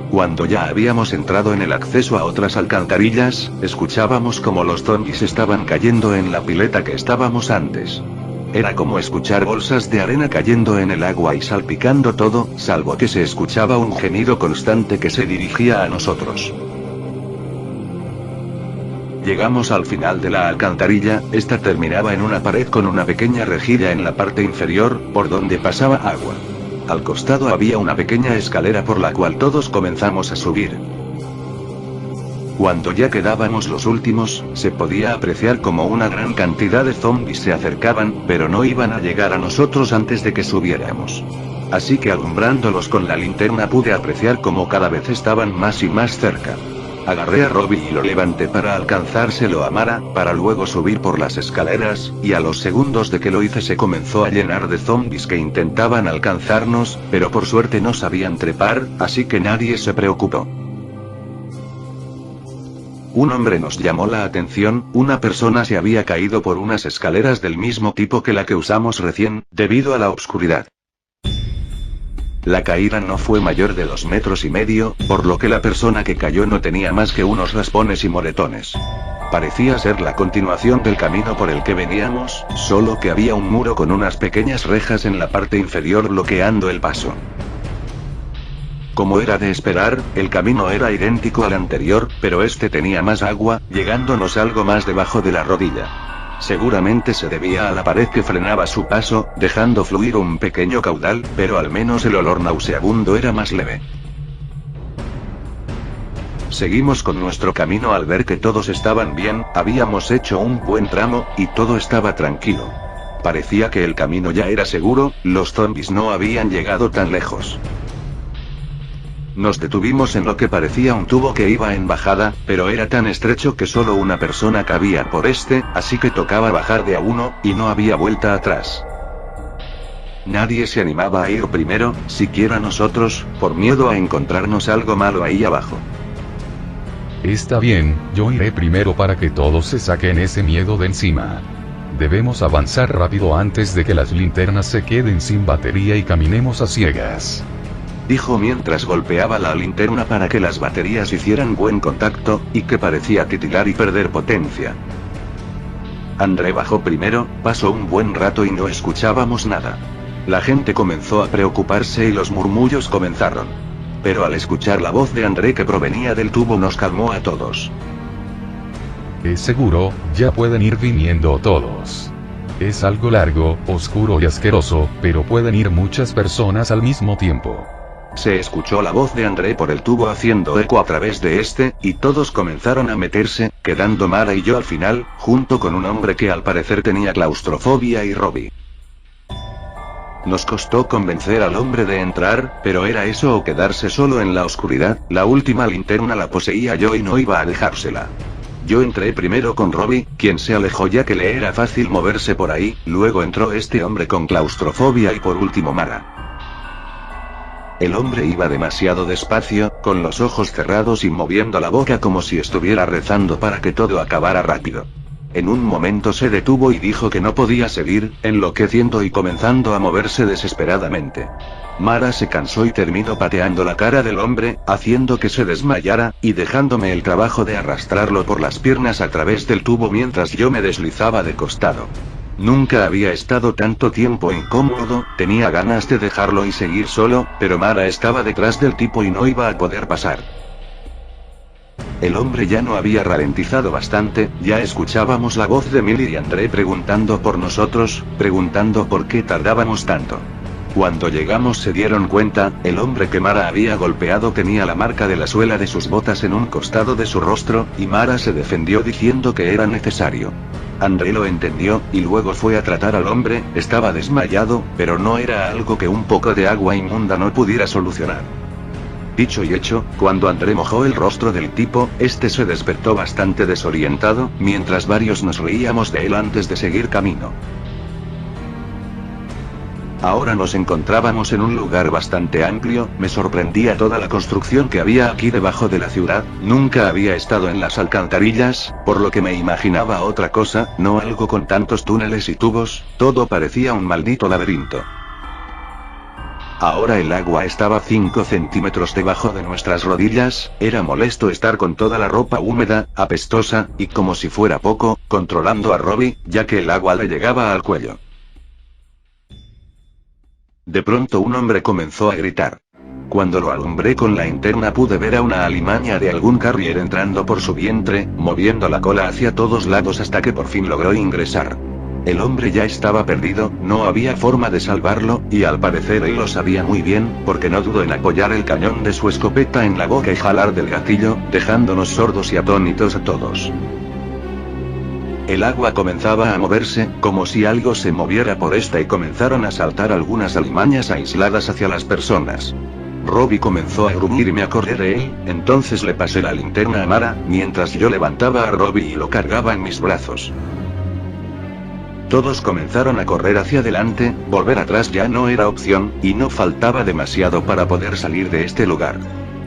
Cuando ya habíamos entrado en el acceso a otras alcantarillas, escuchábamos como los zombies estaban cayendo en la pileta que estábamos antes. Era como escuchar bolsas de arena cayendo en el agua y salpicando todo, salvo que se escuchaba un gemido constante que se dirigía a nosotros. Llegamos al final de la alcantarilla, esta terminaba en una pared con una pequeña rejilla en la parte inferior, por donde pasaba agua. Al costado había una pequeña escalera por la cual todos comenzamos a subir. Cuando ya quedábamos los últimos, se podía apreciar como una gran cantidad de zombies se acercaban, pero no iban a llegar a nosotros antes de que subiéramos. Así que alumbrándolos con la linterna pude apreciar cómo cada vez estaban más y más cerca. Agarré a Robbie y lo levanté para alcanzárselo a Mara, para luego subir por las escaleras, y a los segundos de que lo hice se comenzó a llenar de zombies que intentaban alcanzarnos, pero por suerte no sabían trepar, así que nadie se preocupó. Un hombre nos llamó la atención, una persona se había caído por unas escaleras del mismo tipo que la que usamos recién, debido a la oscuridad. La caída no fue mayor de 2,5 metros, por lo que la persona que cayó no tenía más que unos raspones y moretones. Parecía ser la continuación del camino por el que veníamos, solo que había un muro con unas pequeñas rejas en la parte inferior bloqueando el paso. Como era de esperar, el camino era idéntico al anterior, pero este tenía más agua, llegándonos algo más debajo de la rodilla. Seguramente se debía a la pared que frenaba su paso, dejando fluir un pequeño caudal, pero al menos el olor nauseabundo era más leve. Seguimos con nuestro camino al ver que todos estaban bien, habíamos hecho un buen tramo, y todo estaba tranquilo. Parecía que el camino ya era seguro, los zombies no habían llegado tan lejos. Nos detuvimos en lo que parecía un tubo que iba en bajada, pero era tan estrecho que solo una persona cabía por este, así que tocaba bajar de a uno, y no había vuelta atrás. Nadie se animaba a ir primero, siquiera nosotros, por miedo a encontrarnos algo malo ahí abajo. Está bien, yo iré primero para que todos se saquen ese miedo de encima. Debemos avanzar rápido antes de que las linternas se queden sin batería y caminemos a ciegas. Dijo mientras golpeaba la linterna para que las baterías hicieran buen contacto, y que parecía titilar y perder potencia. André bajó primero, pasó un buen rato y no escuchábamos nada. La gente comenzó a preocuparse y los murmullos comenzaron. Pero al escuchar la voz de André que provenía del tubo nos calmó a todos. Es seguro, ya pueden ir viniendo todos. Es algo largo, oscuro y asqueroso, pero pueden ir muchas personas al mismo tiempo. Se escuchó la voz de André por el tubo haciendo eco a través de este, y todos comenzaron a meterse, quedando Mara y yo al final, junto con un hombre que al parecer tenía claustrofobia y Robbie. Nos costó convencer al hombre de entrar, pero era eso o quedarse solo en la oscuridad, la última linterna la poseía yo y no iba a dejársela. Yo entré primero con Robbie, quien se alejó ya que le era fácil moverse por ahí, luego entró este hombre con claustrofobia y por último Mara. El hombre iba demasiado despacio, con los ojos cerrados y moviendo la boca como si estuviera rezando para que todo acabara rápido. En un momento se detuvo y dijo que no podía seguir, enloqueciendo y comenzando a moverse desesperadamente. Mara se cansó y terminó pateando la cara del hombre, haciendo que se desmayara, y dejándome el trabajo de arrastrarlo por las piernas a través del tubo mientras yo me deslizaba de costado. Nunca había estado tanto tiempo incómodo, tenía ganas de dejarlo y seguir solo, pero Mara estaba detrás del tipo y no iba a poder pasar. El hombre ya no había ralentizado bastante, ya escuchábamos la voz de Milly y André preguntando por nosotros, preguntando por qué tardábamos tanto. Cuando llegamos se dieron cuenta, el hombre que Mara había golpeado tenía la marca de la suela de sus botas en un costado de su rostro, y Mara se defendió diciendo que era necesario. André lo entendió, y luego fue a tratar al hombre, estaba desmayado, pero no era algo que un poco de agua inmunda no pudiera solucionar. Dicho y hecho, cuando André mojó el rostro del tipo, este se despertó bastante desorientado, mientras varios nos reíamos de él antes de seguir camino. Ahora nos encontrábamos en un lugar bastante amplio, me sorprendía toda la construcción que había aquí debajo de la ciudad, nunca había estado en las alcantarillas, por lo que me imaginaba otra cosa, no algo con tantos túneles y tubos, todo parecía un maldito laberinto. Ahora el agua estaba 5 centímetros debajo de nuestras rodillas, era molesto estar con toda la ropa húmeda, apestosa, y como si fuera poco, controlando a Robbie, ya que el agua le llegaba al cuello. De pronto un hombre comenzó a gritar. Cuando lo alumbré con la linterna pude ver a una alimaña de algún carrier entrando por su vientre, moviendo la cola hacia todos lados hasta que por fin logró ingresar. El hombre ya estaba perdido, no había forma de salvarlo, y al parecer él lo sabía muy bien, porque no dudó en apoyar el cañón de su escopeta en la boca y jalar del gatillo, dejándonos sordos y atónitos a todos. El agua comenzaba a moverse, como si algo se moviera por esta y comenzaron a saltar algunas alimañas aisladas hacia las personas. Robbie comenzó a gruñir y me acordé de él, entonces le pasé la linterna a Mara, mientras yo levantaba a Robbie y lo cargaba en mis brazos. Todos comenzaron a correr hacia adelante, volver atrás ya no era opción, y no faltaba demasiado para poder salir de este lugar.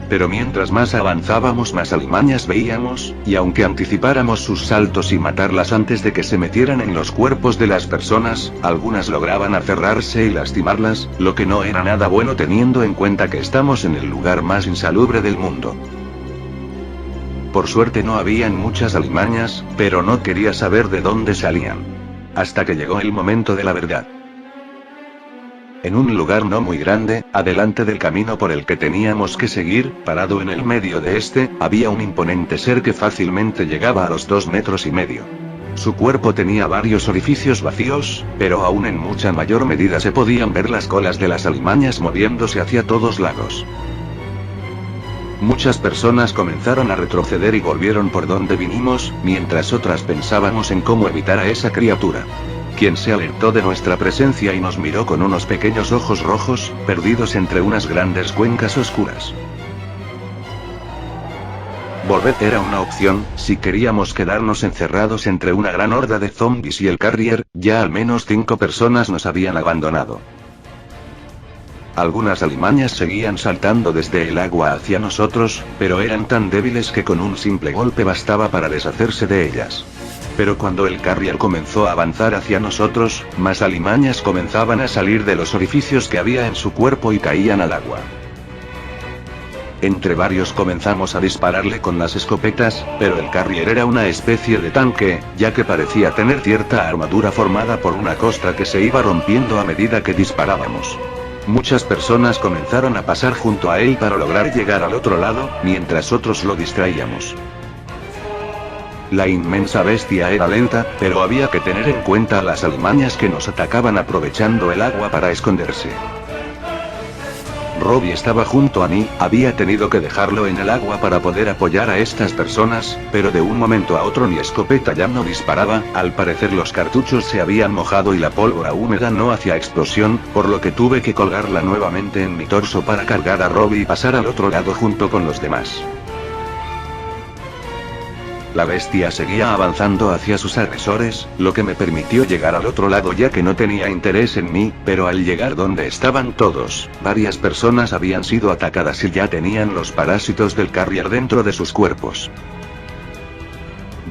Pero mientras más avanzábamos más alimañas veíamos, y aunque anticipáramos sus saltos y matarlas antes de que se metieran en los cuerpos de las personas, algunas lograban aferrarse y lastimarlas, lo que no era nada bueno teniendo en cuenta que estamos en el lugar más insalubre del mundo. Por suerte no habían muchas alimañas, pero no quería saber de dónde salían. Hasta que llegó el momento de la verdad. En un lugar no muy grande, adelante del camino por el que teníamos que seguir, parado en el medio de este, había un imponente ser que fácilmente llegaba a los 2,5 metros. Su cuerpo tenía varios orificios vacíos, pero aún en mucha mayor medida se podían ver las colas de las alimañas moviéndose hacia todos lados. Muchas personas comenzaron a retroceder y volvieron por donde vinimos, mientras otras pensábamos en cómo evitar a esa criatura. Quien se alertó de nuestra presencia y nos miró con unos pequeños ojos rojos, perdidos entre unas grandes cuencas oscuras. Volver era una opción, si queríamos quedarnos encerrados entre una gran horda de zombies y el carrier, ya al menos 5 personas nos habían abandonado. Algunas alimañas seguían saltando desde el agua hacia nosotros, pero eran tan débiles que con un simple golpe bastaba para deshacerse de ellas. Pero cuando el carrier comenzó a avanzar hacia nosotros, más alimañas comenzaban a salir de los orificios que había en su cuerpo y caían al agua. Entre varios comenzamos a dispararle con las escopetas, pero el carrier era una especie de tanque, ya que parecía tener cierta armadura formada por una costra que se iba rompiendo a medida que disparábamos. Muchas personas comenzaron a pasar junto a él para lograr llegar al otro lado, mientras otros lo distraíamos. La inmensa bestia era lenta, pero había que tener en cuenta a las alimañas que nos atacaban aprovechando el agua para esconderse. Robbie estaba junto a mí, había tenido que dejarlo en el agua para poder apoyar a estas personas, pero de un momento a otro mi escopeta ya no disparaba, al parecer los cartuchos se habían mojado y la pólvora húmeda no hacía explosión, por lo que tuve que colgarla nuevamente en mi torso para cargar a Robbie y pasar al otro lado junto con los demás. La bestia seguía avanzando hacia sus agresores, lo que me permitió llegar al otro lado ya que no tenía interés en mí, pero al llegar donde estaban todos, varias personas habían sido atacadas y ya tenían los parásitos del carrier dentro de sus cuerpos.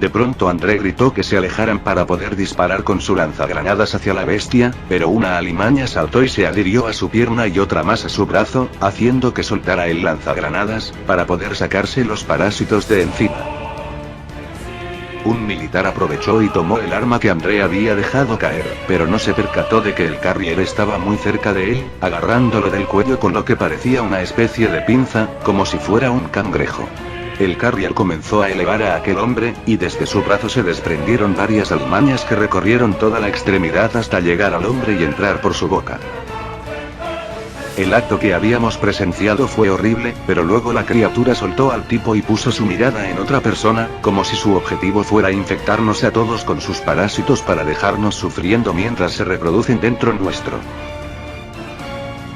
De pronto André gritó que se alejaran para poder disparar con su lanzagranadas hacia la bestia, pero una alimaña saltó y se adhirió a su pierna y otra más a su brazo, haciendo que soltara el lanzagranadas, para poder sacarse los parásitos de encima. Un militar aprovechó y tomó el arma que André había dejado caer, pero no se percató de que el carrier estaba muy cerca de él, agarrándolo del cuello con lo que parecía una especie de pinza, como si fuera un cangrejo. El carrier comenzó a elevar a aquel hombre, y desde su brazo se desprendieron varias alimañas que recorrieron toda la extremidad hasta llegar al hombre y entrar por su boca. El acto que habíamos presenciado fue horrible, pero luego la criatura soltó al tipo y puso su mirada en otra persona, como si su objetivo fuera infectarnos a todos con sus parásitos para dejarnos sufriendo mientras se reproducen dentro nuestro.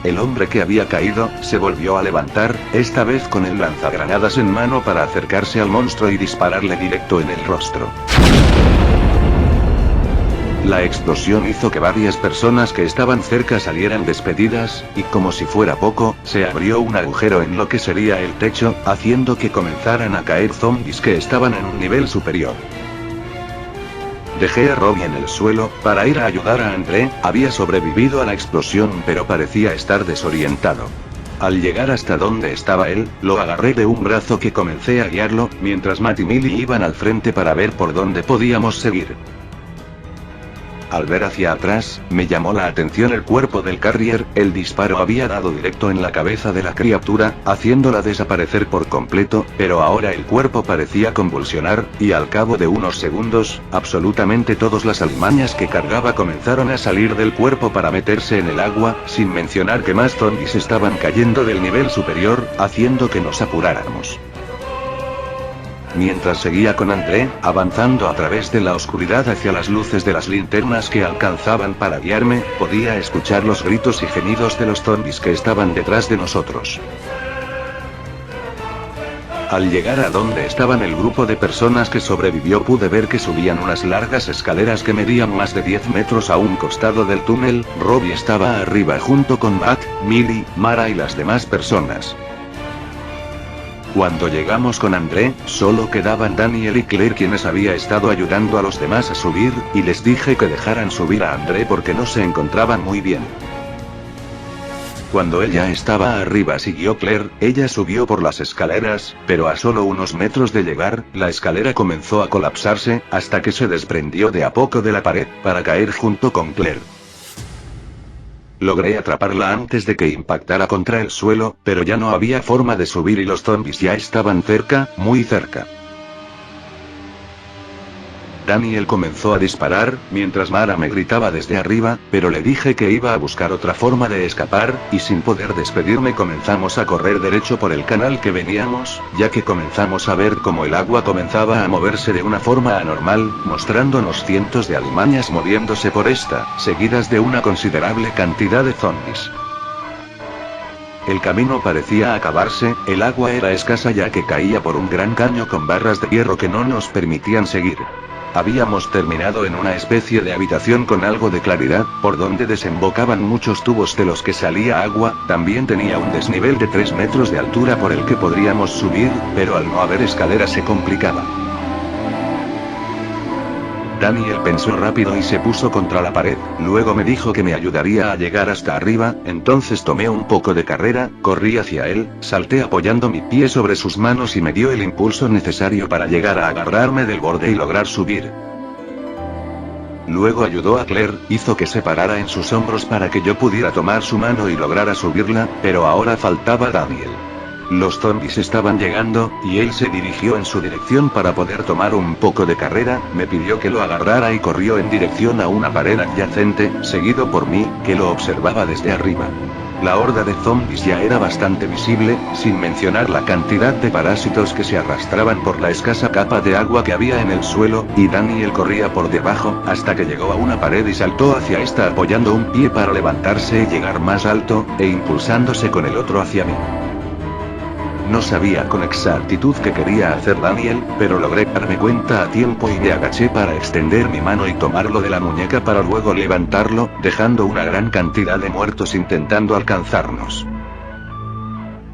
El hombre que había caído, se volvió a levantar, esta vez con el lanzagranadas en mano para acercarse al monstruo y dispararle directo en el rostro. La explosión hizo que varias personas que estaban cerca salieran despedidas, y como si fuera poco, se abrió un agujero en lo que sería el techo, haciendo que comenzaran a caer zombies que estaban en un nivel superior. Dejé a Robbie en el suelo, para ir a ayudar a André, había sobrevivido a la explosión pero parecía estar desorientado. Al llegar hasta donde estaba él, lo agarré de un brazo que comencé a guiarlo, mientras Matt y Millie iban al frente para ver por dónde podíamos seguir. Al ver hacia atrás, me llamó la atención el cuerpo del Carrier. El disparo había dado directo en la cabeza de la criatura, haciéndola desaparecer por completo, pero ahora el cuerpo parecía convulsionar, y al cabo de unos segundos, absolutamente todas las alimañas que cargaba comenzaron a salir del cuerpo para meterse en el agua, sin mencionar que más zombies estaban cayendo del nivel superior, haciendo que nos apuráramos. Mientras seguía con André, avanzando a través de la oscuridad hacia las luces de las linternas que alcanzaban para guiarme, podía escuchar los gritos y gemidos de los zombies que estaban detrás de nosotros. Al llegar a donde estaban el grupo de personas que sobrevivió, pude ver que subían unas largas escaleras que medían más de 10 metros a un costado del túnel. Robbie estaba arriba junto con Matt, Millie, Mara y las demás personas. Cuando llegamos con André, solo quedaban Daniel y Claire, quienes había estado ayudando a los demás a subir, y les dije que dejaran subir a André porque no se encontraban muy bien. Cuando ella estaba arriba siguió Claire. Ella subió por las escaleras, pero a solo unos metros de llegar, la escalera comenzó a colapsarse, hasta que se desprendió de a poco de la pared, para caer junto con Claire. Logré atraparla antes de que impactara contra el suelo, pero ya no había forma de subir y los zombies ya estaban cerca, muy cerca. Daniel comenzó a disparar, mientras Mara me gritaba desde arriba, pero le dije que iba a buscar otra forma de escapar, y sin poder despedirme comenzamos a correr derecho por el canal que veníamos, ya que comenzamos a ver cómo el agua comenzaba a moverse de una forma anormal, mostrándonos cientos de alimañas moviéndose por esta, seguidas de una considerable cantidad de zombies. El camino parecía acabarse, el agua era escasa ya que caía por un gran caño con barras de hierro que no nos permitían seguir. Habíamos terminado en una especie de habitación con algo de claridad, por donde desembocaban muchos tubos de los que salía agua. También tenía un desnivel de 3 metros de altura por el que podríamos subir, pero al no haber escalera se complicaba. Daniel pensó rápido y se puso contra la pared, luego me dijo que me ayudaría a llegar hasta arriba, entonces tomé un poco de carrera, corrí hacia él, salté apoyando mi pie sobre sus manos y me dio el impulso necesario para llegar a agarrarme del borde y lograr subir. Luego ayudó a Claire, hizo que se parara en sus hombros para que yo pudiera tomar su mano y lograra subirla, pero ahora faltaba Daniel. Los zombies estaban llegando, y él se dirigió en su dirección para poder tomar un poco de carrera, me pidió que lo agarrara y corrió en dirección a una pared adyacente, seguido por mí, que lo observaba desde arriba. La horda de zombies ya era bastante visible, sin mencionar la cantidad de parásitos que se arrastraban por la escasa capa de agua que había en el suelo, y Daniel corría por debajo, hasta que llegó a una pared y saltó hacia esta apoyando un pie para levantarse y llegar más alto, e impulsándose con el otro hacia mí. No sabía con exactitud qué quería hacer Daniel, pero logré darme cuenta a tiempo y me agaché para extender mi mano y tomarlo de la muñeca para luego levantarlo, dejando una gran cantidad de muertos intentando alcanzarnos.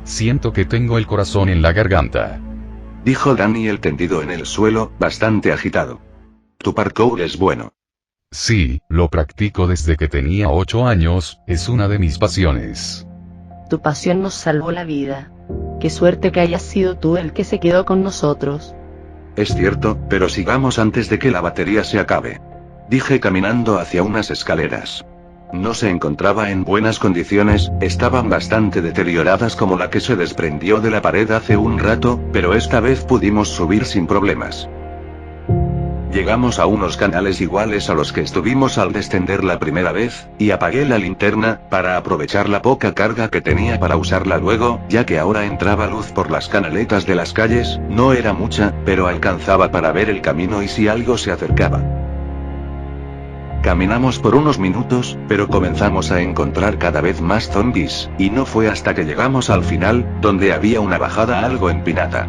Siento que tengo el corazón en la garganta, dijo Daniel tendido en el suelo, bastante agitado. Tu parkour es bueno. Sí, lo practico desde que tenía 8 años, es una de mis pasiones. Tu pasión nos salvó la vida. Qué suerte que hayas sido tú el que se quedó con nosotros. Es cierto, pero sigamos antes de que la batería se acabe. Dije caminando hacia unas escaleras. No se encontraba en buenas condiciones, estaban bastante deterioradas como la que se desprendió de la pared hace un rato, pero esta vez pudimos subir sin problemas. Llegamos a unos canales iguales a los que estuvimos al descender la primera vez, y apagué la linterna, para aprovechar la poca carga que tenía para usarla luego, ya que ahora entraba luz por las canaletas de las calles, no era mucha, pero alcanzaba para ver el camino y si algo se acercaba. Caminamos por unos minutos, pero comenzamos a encontrar cada vez más zombies, y no fue hasta que llegamos al final, donde había una bajada algo empinada.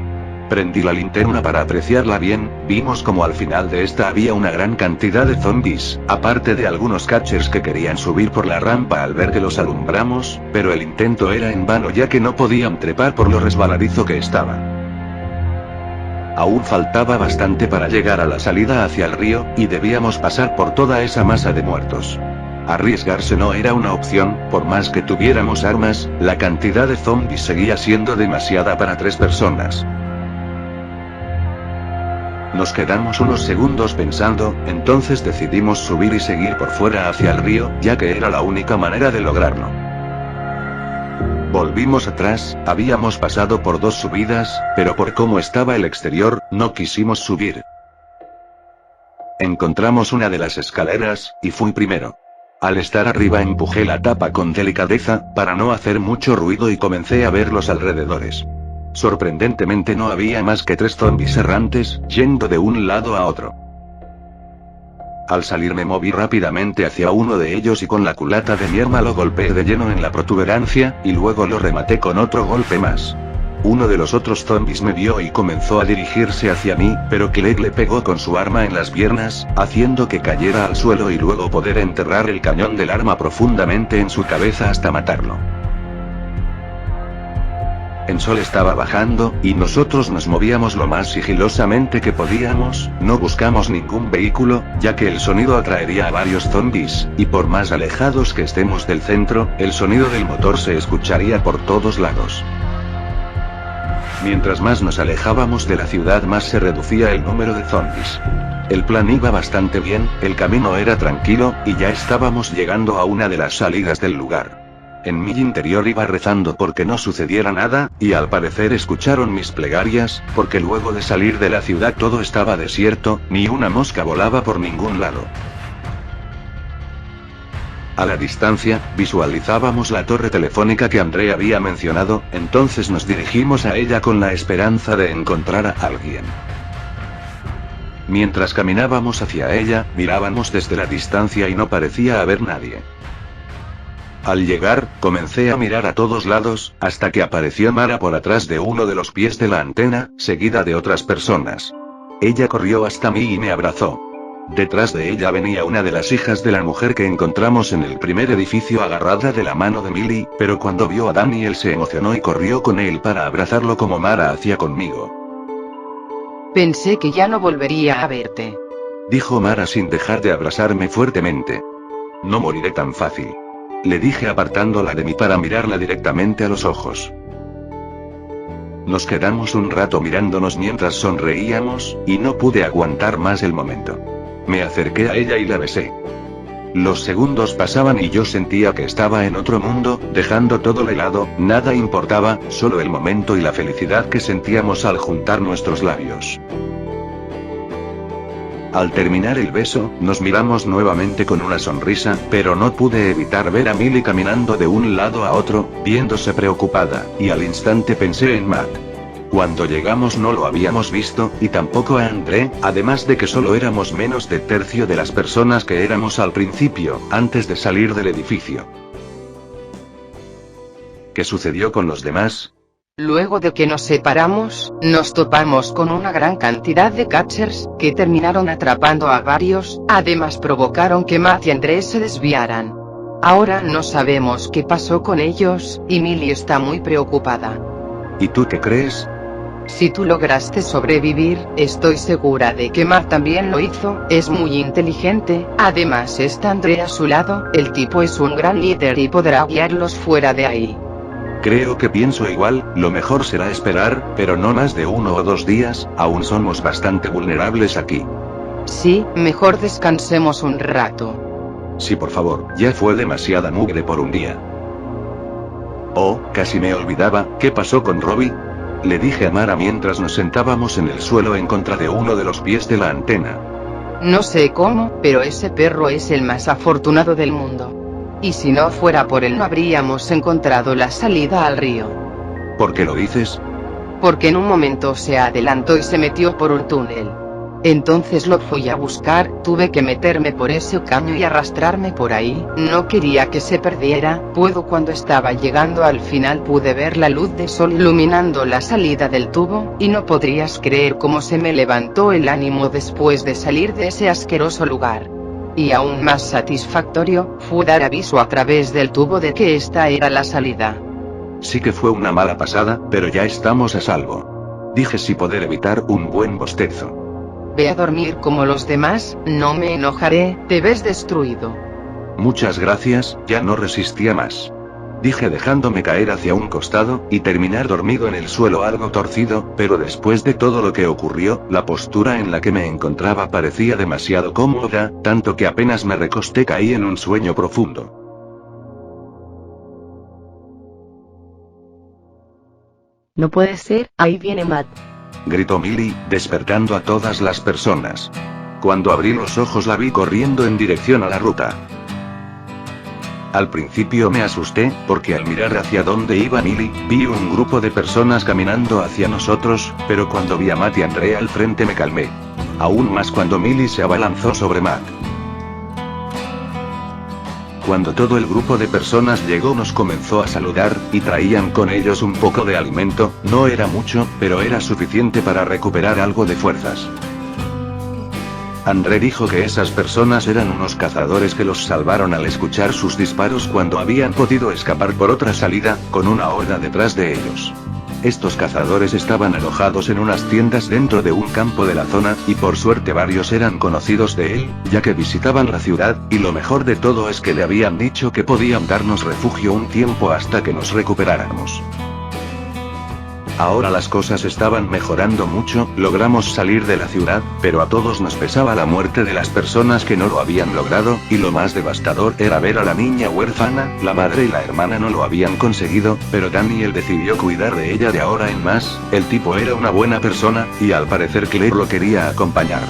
Prendí la linterna para apreciarla bien, vimos como al final de esta había una gran cantidad de zombies, aparte de algunos catchers que querían subir por la rampa al ver que los alumbramos, pero el intento era en vano ya que no podían trepar por lo resbaladizo que estaba. Aún faltaba bastante para llegar a la salida hacia el río, y debíamos pasar por toda esa masa de muertos. Arriesgarse no era una opción, por más que tuviéramos armas, la cantidad de zombies seguía siendo demasiada para 3 personas. Nos quedamos unos segundos pensando, entonces decidimos subir y seguir por fuera hacia el río, ya que era la única manera de lograrlo. Volvimos atrás, habíamos pasado por 2 subidas, pero por cómo estaba el exterior, no quisimos subir. Encontramos una de las escaleras, y fui primero. Al estar arriba empujé la tapa con delicadeza, para no hacer mucho ruido y comencé a ver los alrededores. Sorprendentemente no había más que 3 zombies errantes, yendo de un lado a otro. Al salir me moví rápidamente hacia uno de ellos y con la culata de mi arma lo golpeé de lleno en la protuberancia, y luego lo rematé con otro golpe más. Uno de los otros zombies me vio y comenzó a dirigirse hacia mí, pero Clegg le pegó con su arma en las piernas, haciendo que cayera al suelo y luego poder enterrar el cañón del arma profundamente en su cabeza hasta matarlo. El sol estaba bajando, y nosotros nos movíamos lo más sigilosamente que podíamos, no buscamos ningún vehículo, ya que el sonido atraería a varios zombies, y por más alejados que estemos del centro, el sonido del motor se escucharía por todos lados. Mientras más nos alejábamos de la ciudad, más se reducía el número de zombies. El plan iba bastante bien, el camino era tranquilo, y ya estábamos llegando a una de las salidas del lugar. En mi interior iba rezando porque no sucediera nada, y al parecer escucharon mis plegarias, porque luego de salir de la ciudad todo estaba desierto, ni una mosca volaba por ningún lado. A la distancia, visualizábamos la torre telefónica que André había mencionado, entonces nos dirigimos a ella con la esperanza de encontrar a alguien. Mientras caminábamos hacia ella, mirábamos desde la distancia y no parecía haber nadie. Al llegar, comencé a mirar a todos lados, hasta que apareció Mara por atrás de uno de los pies de la antena, seguida de otras personas. Ella corrió hasta mí y me abrazó. Detrás de ella venía una de las hijas de la mujer que encontramos en el primer edificio agarrada de la mano de Millie, pero cuando vio a Daniel se emocionó y corrió con él para abrazarlo como Mara hacía conmigo. Pensé que ya no volvería a verte, dijo Mara sin dejar de abrazarme fuertemente. No moriré tan fácil, le dije apartándola de mí para mirarla directamente a los ojos. Nos quedamos un rato mirándonos mientras sonreíamos, y no pude aguantar más el momento. Me acerqué a ella y la besé. Los segundos pasaban y yo sentía que estaba en otro mundo, dejando todo de lado, nada importaba, solo el momento y la felicidad que sentíamos al juntar nuestros labios. Al terminar el beso, nos miramos nuevamente con una sonrisa, pero no pude evitar ver a Millie caminando de un lado a otro, viéndose preocupada, y al instante pensé en Matt. Cuando llegamos no lo habíamos visto, y tampoco a André, además de que solo éramos menos de tercio de las personas que éramos al principio, antes de salir del edificio. ¿Qué sucedió con los demás? Luego de que nos separamos, nos topamos con una gran cantidad de catchers, que terminaron atrapando a varios, además provocaron que Matt y Andrés se desviaran. Ahora no sabemos qué pasó con ellos, y Millie está muy preocupada. ¿Y tú qué crees? Si tú lograste sobrevivir, estoy segura de que Matt también lo hizo, es muy inteligente, además está André a su lado, el tipo es un gran líder y podrá guiarlos fuera de ahí. Creo que pienso igual, lo mejor será esperar, pero no más de 1 o 2 días, aún somos bastante vulnerables aquí. Sí, mejor descansemos un rato. Sí, por favor, ya fue demasiada mugre por un día. Oh, casi me olvidaba, ¿qué pasó con Robbie? Le dije a Mara mientras nos sentábamos en el suelo en contra de uno de los pies de la antena. No sé cómo, pero ese perro es el más afortunado del mundo. Y si no fuera por él no habríamos encontrado la salida al río. ¿Por qué lo dices? Porque en un momento se adelantó y se metió por un túnel. Entonces lo fui a buscar, tuve que meterme por ese caño y arrastrarme por ahí, no quería que se perdiera, cuando estaba llegando al final pude ver la luz de sol iluminando la salida del tubo, y no podrías creer cómo se me levantó el ánimo después de salir de ese asqueroso lugar. Y aún más satisfactorio, fue dar aviso a través del tubo de que esta era la salida. Sí que fue una mala pasada, pero ya estamos a salvo. Dije sin poder evitar un buen bostezo. Ve a dormir como los demás, no me enojaré, te ves destruido. Muchas gracias, ya no resistía más. dije dejándome caer hacia un costado, y terminar dormido en el suelo algo torcido, pero después de todo lo que ocurrió, la postura en la que me encontraba parecía demasiado cómoda, tanto que apenas me recosté caí en un sueño profundo. No puede ser, ahí viene Matt. Gritó Millie, despertando a todas las personas. Cuando abrí los ojos la vi corriendo en dirección a la ruta. Al principio me asusté, porque al mirar hacia donde iba Millie, vi un grupo de personas caminando hacia nosotros, pero cuando vi a Matt y Andrea al frente me calmé. Aún más cuando Millie se abalanzó sobre Matt. Cuando todo el grupo de personas llegó nos comenzó a saludar, y traían con ellos un poco de alimento, no era mucho, pero era suficiente para recuperar algo de fuerzas. André dijo que esas personas eran unos cazadores que los salvaron al escuchar sus disparos cuando habían podido escapar por otra salida, con una horda detrás de ellos. Estos cazadores estaban alojados en unas tiendas dentro de un campo de la zona, y por suerte varios eran conocidos de él, ya que visitaban la ciudad, y lo mejor de todo es que le habían dicho que podían darnos refugio un tiempo hasta que nos recuperáramos. Ahora las cosas estaban mejorando mucho, logramos salir de la ciudad, pero a todos nos pesaba la muerte de las personas que no lo habían logrado, y lo más devastador era ver a la niña huérfana, la madre y la hermana no lo habían conseguido, pero Daniel decidió cuidar de ella de ahora en más, el tipo era una buena persona, y al parecer Claire lo quería acompañar.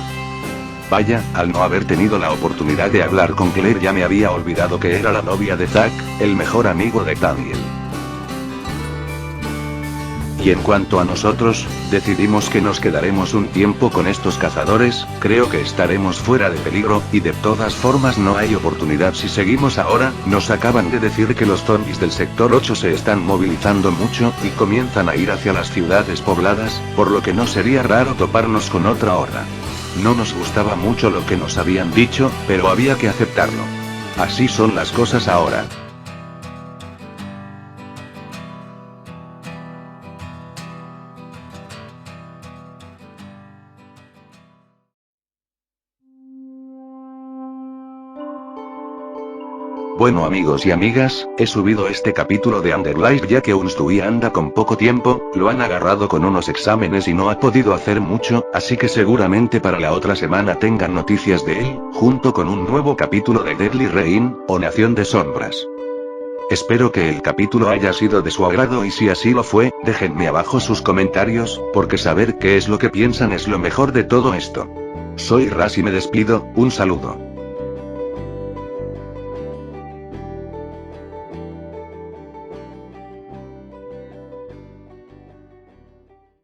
Vaya, al no haber tenido la oportunidad de hablar con Claire ya me había olvidado que era la novia de Zack, el mejor amigo de Daniel. Y en cuanto a nosotros, decidimos que nos quedaremos un tiempo con estos cazadores, creo que estaremos fuera de peligro, y de todas formas no hay oportunidad si seguimos ahora, nos acaban de decir que los zombies del sector 8 se están movilizando mucho, y comienzan a ir hacia las ciudades pobladas, por lo que no sería raro toparnos con otra horda. No nos gustaba mucho lo que nos habían dicho, pero había que aceptarlo. Así son las cosas ahora. Bueno amigos y amigas, he subido este capítulo de Underlife ya que Unsui anda con poco tiempo, lo han agarrado con unos exámenes y no ha podido hacer mucho, así que seguramente para la otra semana tengan noticias de él, junto con un nuevo capítulo de Deadly Rain, o Nación de Sombras. Espero que el capítulo haya sido de su agrado y si así lo fue, déjenme abajo sus comentarios, porque saber qué es lo que piensan es lo mejor de todo esto. Soy Ras y me despido, un saludo.